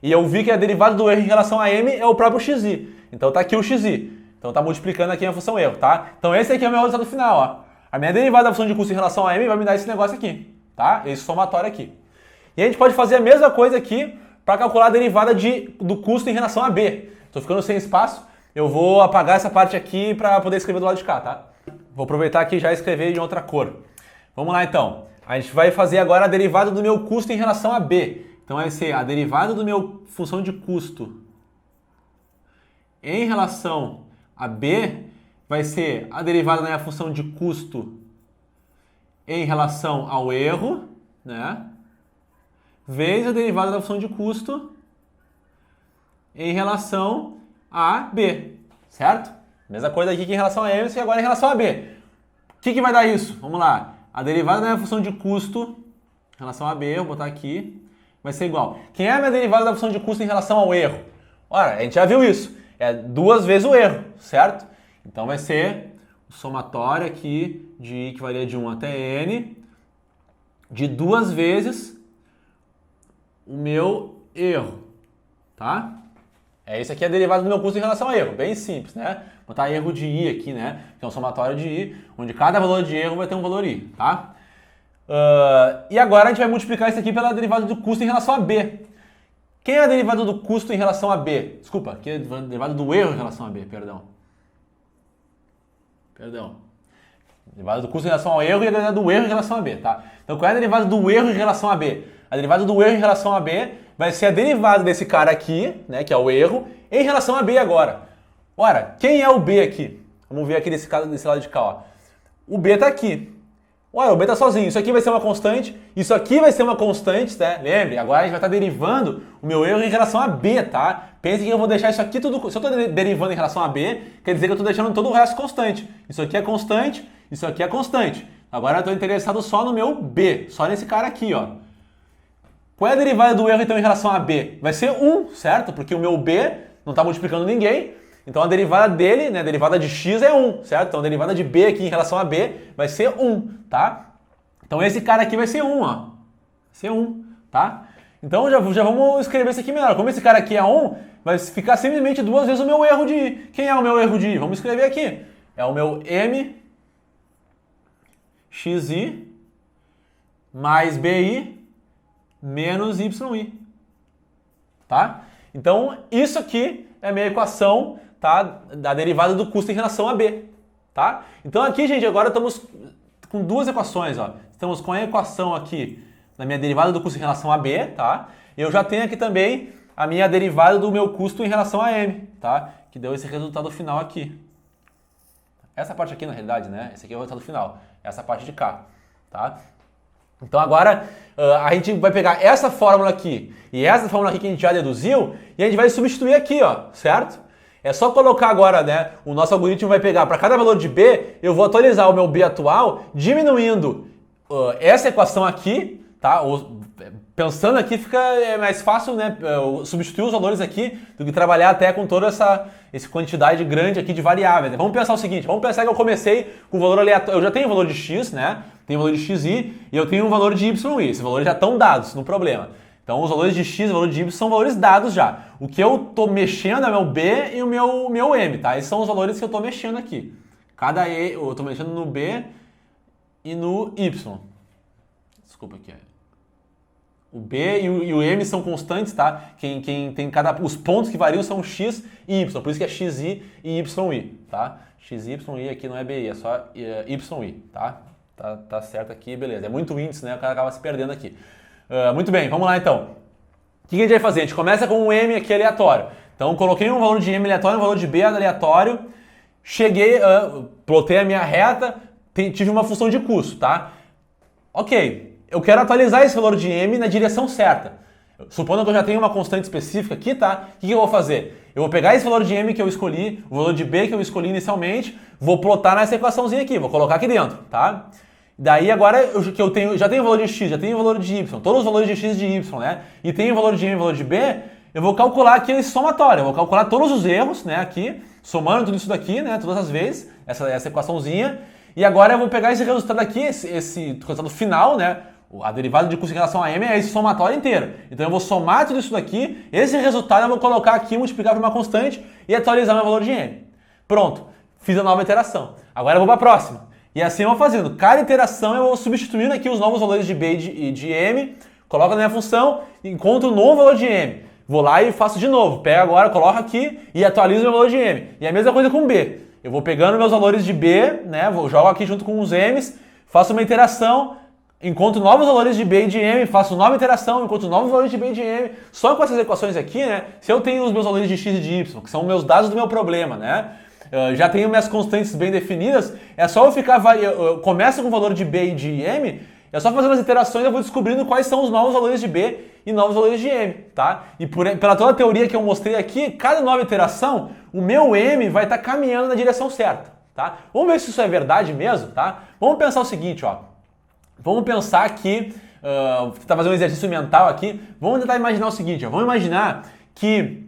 [SPEAKER 1] E eu vi que a derivada do erro em relação a m é o próprio xi. Então tá aqui o xi. Então tá multiplicando aqui a função erro, tá? Então esse aqui é o meu resultado final, ó. A minha derivada da função de custo em relação a m vai me dar esse negócio aqui, tá? Esse somatório aqui. E a gente pode fazer a mesma coisa aqui para calcular a derivada do custo em relação a b. Estou ficando sem espaço, eu vou apagar essa parte aqui para poder escrever do lado de cá, tá? Vou aproveitar aqui e já escrever em outra cor. Vamos lá então. A gente vai fazer agora a derivada do meu custo em relação a b. Então vai ser a derivada do meu função de custo em relação a b vai ser a derivada da minha função de custo em relação ao erro, né? Vezes a derivada da função de custo em relação a b, certo? Mesma coisa aqui que em relação a m, e agora em relação a b. O que vai dar isso? Vamos lá. A derivada da minha função de custo em relação a b, vou botar aqui, vai ser igual. Quem é a minha derivada da função de custo em relação ao erro? Ora, a gente já viu isso. É duas vezes o erro, certo? Então vai ser o somatório aqui que varia de 1 até n, de duas vezes o meu erro, tá? Esse aqui é a derivada do meu custo em relação a erro, bem simples, né? Vou botar erro de i aqui, né? Que é um somatório de i, onde cada valor de erro vai ter um valor i, tá? E agora a gente vai multiplicar isso aqui pela derivada do custo em relação a b. Quem é a derivada do custo em relação a b? Desculpa, aqui é a derivada do erro em relação a b, perdão. Derivada do custo em relação ao erro e a derivada do erro em relação a b, tá? Então qual é a derivada do erro em relação a b? A derivada do erro em relação a b vai ser a derivada desse cara aqui, né, que é o erro, em relação a b agora. Ora, quem é o b aqui? Vamos ver aqui desse lado de cá, ó. O b tá aqui. Ora, o b tá sozinho. Isso aqui vai ser uma constante, isso aqui vai ser uma constante, tá? Lembre, agora a gente vai estar derivando o meu erro em relação a b, tá? Pense que eu vou deixar isso aqui tudo... Se eu estou derivando em relação a b, quer dizer que eu estou deixando todo o resto constante. Isso aqui é constante, isso aqui é constante. Agora eu estou interessado só no meu b, só nesse cara aqui, ó. Qual é a derivada do erro, então, em relação a b? Vai ser 1, certo? Porque o meu b não está multiplicando ninguém. Então, a derivada dele, né, a derivada de x é 1, certo? Então, a derivada de b aqui em relação a b vai ser 1, tá? Então, esse cara aqui vai ser 1, ó. Vai ser 1, tá? Então, já vamos escrever isso aqui melhor. Como esse cara aqui é 1, vai ficar simplesmente duas vezes o meu erro de i. Quem é o meu erro de i? Vamos escrever aqui. É o meu mxi mais bi menos yi, tá? Então, isso aqui é a minha equação, tá? Da derivada do custo em relação a b, tá? Então aqui, gente, agora estamos com duas equações, ó. Estamos com a equação aqui da minha derivada do custo em relação a b, tá? E eu já tenho aqui também a minha derivada do meu custo em relação a m, tá? Que deu esse resultado final aqui. Essa parte aqui, na realidade, né? Esse aqui é o resultado final. Essa parte de cá, tá? Então agora a gente vai pegar essa fórmula aqui e essa fórmula aqui que a gente já deduziu e a gente vai substituir aqui, ó, certo? É só colocar agora, né, o nosso algoritmo vai pegar para cada valor de b, eu vou atualizar o meu b atual diminuindo essa equação aqui, tá? Pensando aqui fica mais fácil, né, substituir os valores aqui do que trabalhar até com toda essa quantidade grande aqui de variáveis. Vamos pensar o seguinte, vamos pensar que eu comecei com o valor aleatório, eu já tenho o valor de x, né, tenho o valor de xi e eu tenho um valor de yi. Esses valores já estão dados no problema. Então os valores de x e o valor de y são valores dados já. O que eu estou mexendo é o meu b e o meu m, tá? Esses são os valores que eu estou mexendo aqui. Eu estou mexendo no b e no y. Desculpa aqui, o b e o m são constantes, tá? Quem tem os pontos que variam são x e y, por isso que é xi e yi, tá? X, y, i aqui não é bi, é só yi, tá? Tá certo aqui, beleza. É muito índice, né? O cara acaba se perdendo aqui. Muito bem, vamos lá então. O que a gente vai fazer? A gente começa com um M aqui aleatório. Então, coloquei um valor de M aleatório, um valor de B aleatório, cheguei, plotei a minha reta, tive uma função de custo, tá? Ok, eu quero atualizar esse valor de M na direção certa. Supondo que eu já tenho uma constante específica aqui, tá? O que eu vou fazer? Eu vou pegar esse valor de M que eu escolhi, o valor de B que eu escolhi inicialmente, vou plotar nessa equaçãozinha aqui, vou colocar aqui dentro, tá? Daí agora já tenho o valor de X, já tenho o valor de Y, todos os valores de X e de Y, né? E tenho o valor de M e o valor de B, eu vou calcular aqui esse somatório, eu vou calcular todos os erros, né, aqui, somando tudo isso daqui, né, todas as vezes, essa equaçãozinha, e agora eu vou pegar esse resultado aqui, esse resultado final, né, a derivada de custo em relação a M é esse somatório inteiro. Então eu vou somar tudo isso daqui, esse resultado eu vou colocar aqui, multiplicar por uma constante e atualizar meu valor de M. Pronto, fiz a nova iteração. Agora eu vou para a próxima. E assim eu vou fazendo. Cada iteração eu vou substituindo aqui os novos valores de B e de M, coloco na minha função, encontro o novo valor de M. Vou lá e faço de novo. Pego agora, coloco aqui e atualizo meu valor de M. E a mesma coisa com B. Eu vou pegando meus valores de B, né, jogo aqui junto com os M's, faço uma iteração, encontro novos valores de B e de M, faço nova iteração, encontro novos valores de B e de M. Só com essas equações aqui, né, se eu tenho os meus valores de X e de Y, que são meus dados do meu problema, né, já tenho minhas constantes bem definidas, é só eu ficar, eu começo com o valor de B e de M, é só fazendo as iterações eu vou descobrindo quais são os novos valores de B e novos valores de M, tá? E pela toda a teoria que eu mostrei aqui, cada nova iteração, o meu M vai estar caminhando na direção certa, tá? Vamos ver se isso é verdade mesmo, tá? Vamos pensar o seguinte, ó. Vamos pensar que, tentar fazer um exercício mental aqui, vamos tentar imaginar o seguinte, ó. Vamos imaginar que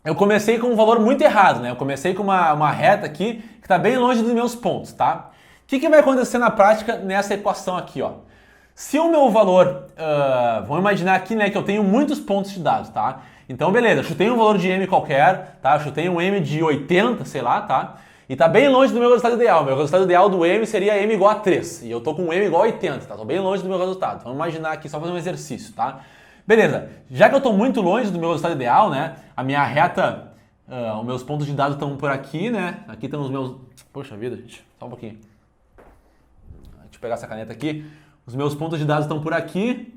[SPEAKER 1] eu comecei com um valor muito errado, né? Eu comecei com uma reta aqui que está bem longe dos meus pontos, tá? O que vai acontecer na prática nessa equação aqui, ó? Se o meu valor, vamos imaginar aqui, né, que eu tenho muitos pontos de dados, tá? Então, beleza, eu chutei um valor de M qualquer, tá? Eu chutei um M de 80, sei lá, tá? E tá bem longe do meu resultado ideal. Meu resultado ideal do M seria M igual a 3. E eu tô com um M igual a 80, tá? Tô bem longe do meu resultado. Vamos imaginar aqui, só fazer um exercício, tá? Beleza, já que eu tô muito longe do meu resultado ideal, né? A minha reta, os meus pontos de dados estão por aqui, né? Aqui estão os meus... Poxa vida, gente, só um pouquinho. Deixa eu pegar essa caneta aqui. Os meus pontos de dados estão por aqui.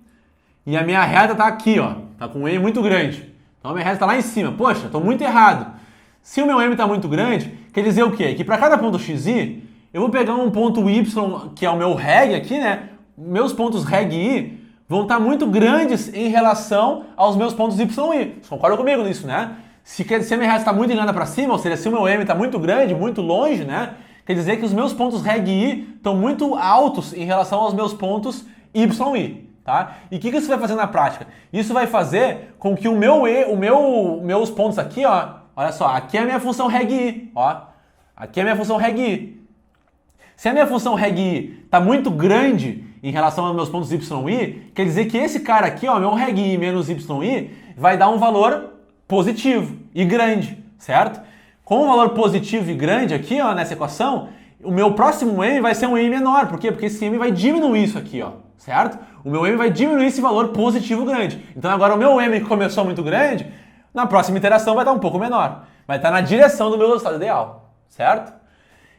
[SPEAKER 1] E a minha reta tá aqui, ó. Tá com um M muito grande. Então a minha reta tá lá em cima. Poxa, tô muito errado. Se o meu M tá muito grande, quer dizer o quê? Que para cada ponto XI, eu vou pegar um ponto Y, que é o meu reg aqui, né? Meus pontos reg I vão estar muito grandes em relação aos meus pontos YI. Vocês concordam comigo nisso, né? Se a minha reta está muito inclinada para cima, ou seja, se o meu M está muito grande, muito longe, né? Quer dizer que os meus pontos reg I estão muito altos em relação aos meus pontos YI, tá? E o que isso vai fazer na prática? Isso vai fazer com que meus pontos aqui, ó, olha só, aqui é a minha função reg I, ó. Aqui é a minha função reg I. Se a minha função reg I está muito grande em relação aos meus pontos YI, quer dizer que esse cara aqui, ó, meu reg I menos YI, vai dar um valor positivo e grande, certo? Com um valor positivo e grande aqui, ó, nessa equação, o meu próximo M vai ser um M menor. Por quê? Porque esse M vai diminuir isso aqui, ó, certo? O meu M vai diminuir esse valor positivo grande. Então agora o meu M que começou muito grande, na próxima iteração vai estar um pouco menor. Vai estar na direção do meu resultado ideal, certo?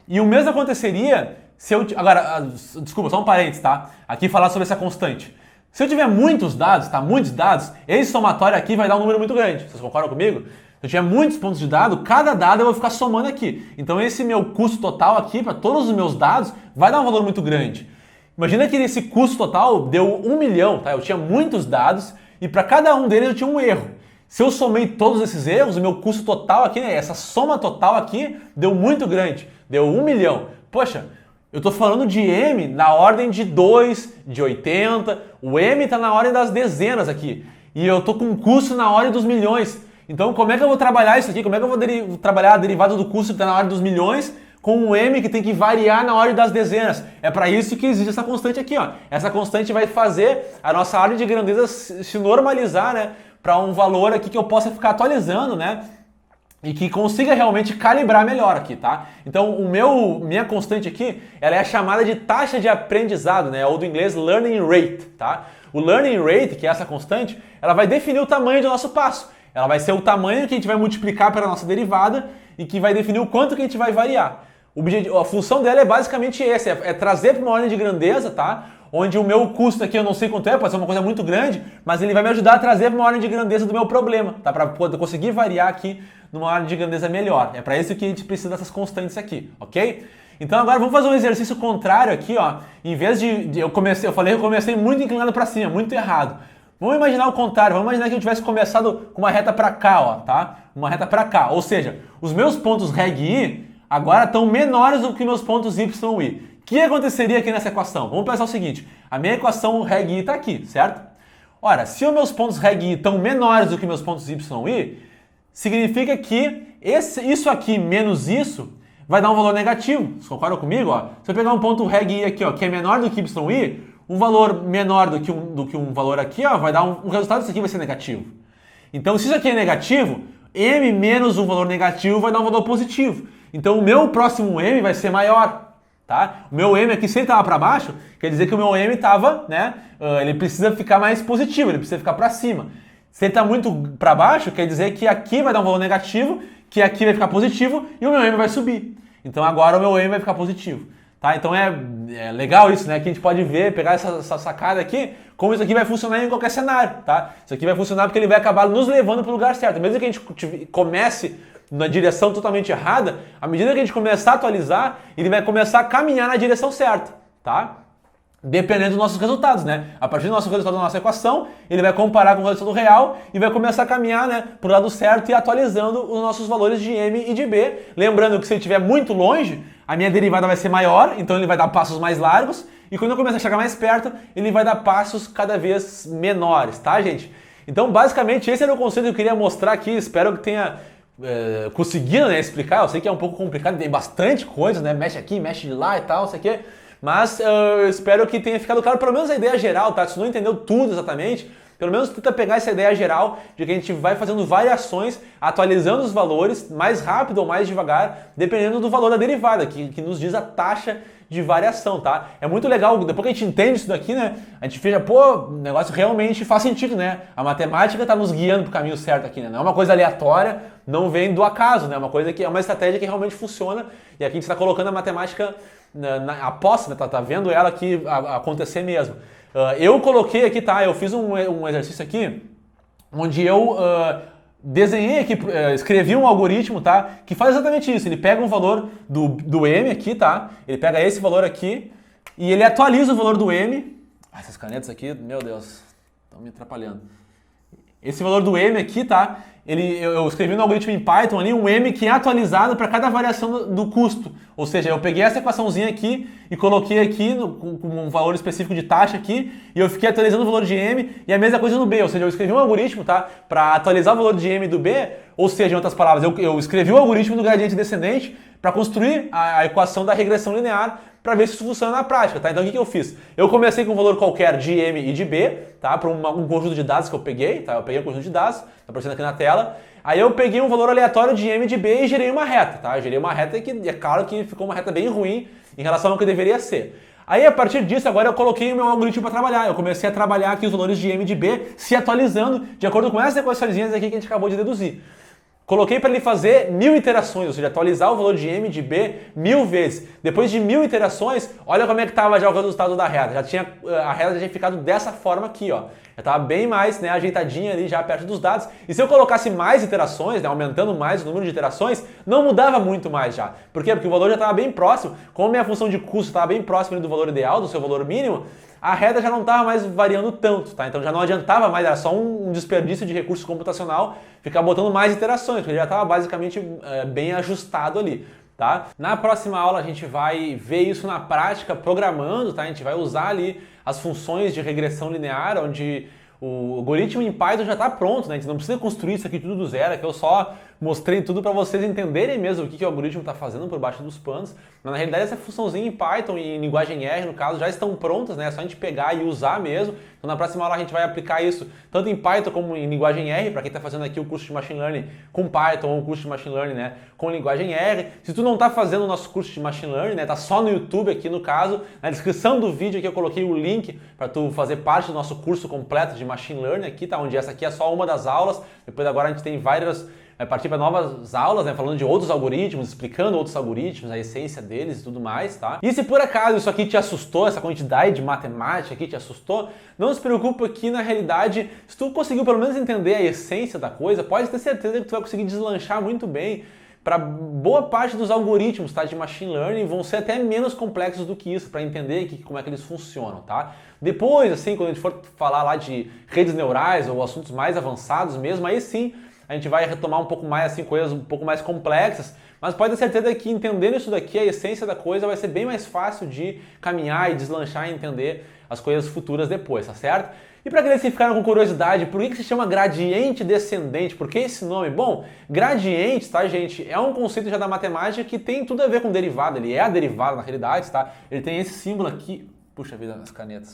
[SPEAKER 1] E o mesmo aconteceria se eu... Agora, desculpa, só um parênteses, tá? Aqui falar sobre essa constante. Se eu tiver muitos dados, tá? Muitos dados, esse somatório aqui vai dar um número muito grande. Vocês concordam comigo? Se eu tiver muitos pontos de dado, cada dado eu vou ficar somando aqui. Então esse meu custo total aqui, para todos os meus dados, vai dar um valor muito grande. Imagina que esse custo total deu 1 milhão, tá? Eu tinha muitos dados e para cada um deles eu tinha um erro. Se eu somei todos esses erros, o meu custo total aqui, né? Essa soma total aqui, deu muito grande. Deu 1 milhão. Poxa, eu estou falando de M na ordem de 2, de 80, o M está na ordem das dezenas aqui. E eu estou com um custo na ordem dos milhões. Então como é que eu vou trabalhar isso aqui? Como é que eu vou trabalhar a derivada do custo que está na ordem dos milhões com um M que tem que variar na ordem das dezenas? É para isso que existe essa constante aqui, ó. Essa constante vai fazer a nossa ordem de grandeza se normalizar, né? Para um valor aqui que eu possa ficar atualizando, né? E que consiga realmente calibrar melhor aqui, tá? Então, minha constante aqui, ela é chamada de taxa de aprendizado, né? Ou do inglês learning rate, tá? O learning rate, que é essa constante, ela vai definir o tamanho do nosso passo. Ela vai ser o tamanho que a gente vai multiplicar pela nossa derivada e que vai definir o quanto que a gente vai variar. A função dela é basicamente esse, é trazer para uma ordem de grandeza, tá? onde o meu custo aqui eu não sei quanto é, pode ser uma coisa muito grande, mas ele vai me ajudar a trazer uma ordem de grandeza do meu problema, tá? Para poder conseguir variar aqui numa ordem de grandeza melhor. É para isso que a gente precisa dessas constantes aqui, ok? Então agora vamos fazer um exercício contrário aqui, ó. Em vez de eu comecei muito inclinado para cima, muito errado. Vamos imaginar o contrário, vamos imaginar que eu tivesse começado com uma reta para cá, ó, tá? Uma reta para cá, ou seja, os meus pontos reg I agora estão menores do que meus pontos y e i. O que aconteceria aqui nessa equação? Vamos pensar o seguinte, a minha equação reg I está aqui, certo? Ora, se os meus pontos reg I estão menores do que meus pontos y e i, significa que isso aqui menos isso vai dar um valor negativo. Vocês concordam comigo? Ó? Se eu pegar um ponto reg I aqui, ó, que é menor do que y e i, um valor menor do que um valor aqui, ó, vai dar um resultado disso aqui vai ser negativo. Então, se isso aqui é negativo, m menos um valor negativo vai dar um valor positivo. Então, o meu próximo m vai ser maior. Tá? O meu m aqui, se ele estava para baixo, quer dizer que o meu m estava, né? Ele precisa ficar mais positivo, ele precisa ficar para cima. Se ele está muito para baixo, quer dizer que aqui vai dar um valor negativo, que aqui vai ficar positivo e o meu m vai subir. Então agora o meu m vai ficar positivo. Tá? Então é legal isso, né? Que a gente pode ver, pegar essa sacada aqui, como isso aqui vai funcionar em qualquer cenário. Tá? Isso aqui vai funcionar porque ele vai acabar nos levando para o lugar certo. Mesmo que a gente comece na direção totalmente errada, à medida que a gente começar a atualizar, ele vai começar a caminhar na direção certa, tá? Dependendo dos nossos resultados, né? A partir do nosso resultado da nossa equação, ele vai comparar com o resultado real e vai começar a caminhar, né, para o lado certo e atualizando os nossos valores de M e de B. Lembrando que se ele estiver muito longe, a minha derivada vai ser maior, então ele vai dar passos mais largos, e quando eu começar a chegar mais perto, ele vai dar passos cada vez menores, tá, gente? Então, basicamente, esse era o conceito que eu queria mostrar aqui, espero que tenha conseguindo, né, explicar. Eu sei que é um pouco complicado, tem bastante coisa, né, mexe aqui, mexe de lá e tal, isso aqui, mas eu espero que tenha ficado claro pelo menos a ideia geral, tá? Se não entendeu tudo exatamente, pelo menos tenta pegar essa ideia geral de que a gente vai fazendo variações, atualizando os valores mais rápido ou mais devagar, dependendo do valor da derivada, que nos diz a taxa de variação, tá? É muito legal, depois que a gente entende isso daqui, né, a gente fica, pô, o negócio realmente faz sentido, né? A matemática tá nos guiando pro caminho certo aqui, né? Não é uma coisa aleatória, não vem do acaso, né? É uma coisa que é uma estratégia que realmente funciona, e aqui a gente está colocando a matemática na aposta, né? Tá vendo ela aqui acontecer mesmo. Eu coloquei aqui, tá? Eu fiz um exercício aqui, onde eu desenhei aqui, escrevi um algoritmo, tá? Que faz exatamente isso. Ele pega um valor do M aqui, tá? Ele pega esse valor aqui e ele atualiza o valor do M. Essas canetas aqui, meu Deus, estão me atrapalhando. Esse valor do M aqui, tá? Eu escrevi no algoritmo em Python ali um M que é atualizado para cada variação do custo. Ou seja, eu peguei essa equaçãozinha aqui e coloquei aqui com um valor específico de taxa aqui e eu fiquei atualizando o valor de M e a mesma coisa no B. Ou seja, eu escrevi um algoritmo, tá? Para atualizar o valor de M do B, ou seja, em outras palavras, eu escrevi o algoritmo do gradiente descendente para construir a equação da regressão linear para ver se isso funciona na prática, tá? Então o que eu fiz? Eu comecei com um valor qualquer de M e de B, tá? Para um conjunto de dados que eu peguei, tá? Eu peguei um conjunto de dados, tá aparecendo aqui na tela. Aí eu peguei um valor aleatório de M e de B e gerei uma reta, tá? Eu gerei uma reta que é claro que ficou uma reta bem ruim em relação ao que deveria ser. Aí a partir disso agora eu coloquei o meu algoritmo para trabalhar. Eu comecei a trabalhar aqui os valores de M e de B se atualizando de acordo com essas equaçõezinhas aqui que a gente acabou de deduzir. Coloquei para ele fazer 1000 iterações, ou seja, atualizar o valor de M e de B 1000 vezes. Depois de 1000 iterações, olha como é que estava já o resultado da reta. A reta já tinha ficado dessa forma aqui, ó. Já estava bem mais, né, ajeitadinha ali já perto dos dados. E se eu colocasse mais iterações, né, aumentando mais o número de iterações, não mudava muito mais já. Por quê? Porque o valor já estava bem próximo. Como a minha função de custo estava bem próximo do valor ideal, do seu valor mínimo, a reta já não estava mais variando tanto, tá? Então já não adiantava mais, era só um desperdício de recurso computacional ficar botando mais iterações, porque já estava basicamente bem ajustado ali, tá? Na próxima aula a gente vai ver isso na prática programando, tá? A gente vai usar ali as funções de regressão linear, onde o algoritmo em Python já está pronto, né? A gente não precisa construir isso aqui tudo do zero, aqui eu só mostrei tudo para vocês entenderem mesmo o que o algoritmo está fazendo por baixo dos panos. Mas na realidade essa funçãozinha em Python e em linguagem R, no caso, já estão prontas, né? É só a gente pegar e usar mesmo. Então na próxima aula a gente vai aplicar isso tanto em Python como em linguagem R, para quem está fazendo aqui o curso de Machine Learning com Python ou o curso de Machine Learning, né, com linguagem R. Se tu não está fazendo o nosso curso de Machine Learning, né, tá só no YouTube aqui no caso, na descrição do vídeo aqui eu coloquei o link para tu fazer parte do nosso curso completo de Machine Learning aqui, tá? Onde essa aqui é só uma das aulas. Depois agora a gente tem várias vai partir para novas aulas, né, falando de outros algoritmos, explicando outros algoritmos, a essência deles e tudo mais, tá? E se por acaso isso aqui te assustou, essa quantidade de matemática aqui te assustou, não se preocupa que na realidade, se tu conseguiu pelo menos entender a essência da coisa, pode ter certeza que tu vai conseguir deslanchar muito bem para boa parte dos algoritmos, tá, de machine learning, vão ser até menos complexos do que isso, para entender como é que eles funcionam, tá? Depois, assim, quando a gente for falar lá de redes neurais ou assuntos mais avançados mesmo, aí sim a gente vai retomar um pouco mais, assim, coisas um pouco mais complexas, mas pode ter certeza que entendendo isso daqui, a essência da coisa, vai ser bem mais fácil de caminhar e deslanchar e entender as coisas futuras depois, tá certo? E para aqueles que ficaram com curiosidade, por que se chama gradiente descendente? Por que esse nome? Bom, gradiente, tá, gente, é um conceito já da matemática que tem tudo a ver com derivada, ele é a derivada na realidade, tá? Ele tem esse símbolo aqui, puxa vida, as canetas.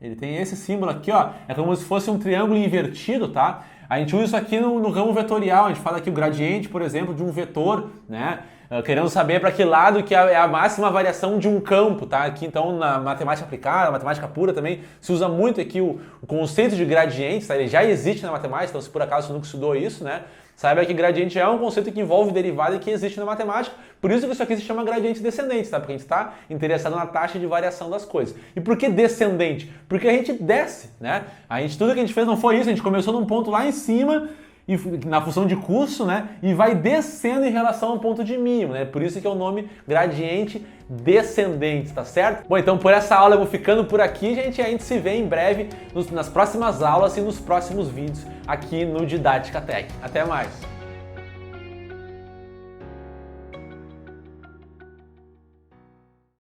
[SPEAKER 1] Ele tem esse símbolo aqui, ó, é como se fosse um triângulo invertido, tá? A gente usa isso aqui no ramo vetorial, a gente fala aqui o gradiente, por exemplo, de um vetor, né? Querendo saber para que lado que é a máxima variação de um campo, tá? Aqui então na matemática aplicada, na matemática pura também, se usa muito aqui o conceito de gradientes, tá? Ele já existe na matemática, então se por acaso você nunca estudou isso, né? Saiba que gradiente é um conceito que envolve derivada e que existe na matemática, por isso que isso aqui se chama gradiente descendente, tá? Porque a gente está interessado na taxa de variação das coisas. E por que descendente? Porque a gente desce, né? Tudo que a gente fez não foi isso, a gente começou num ponto lá em cima, e na função de curso, né? E vai descendo em relação ao ponto de mínimo, né? Por isso que é o nome gradiente descendente, tá certo? Bom, então por essa aula eu vou ficando por aqui, gente, e a gente se vê em breve nas próximas aulas e nos próximos vídeos aqui no Didática Tech. Até mais!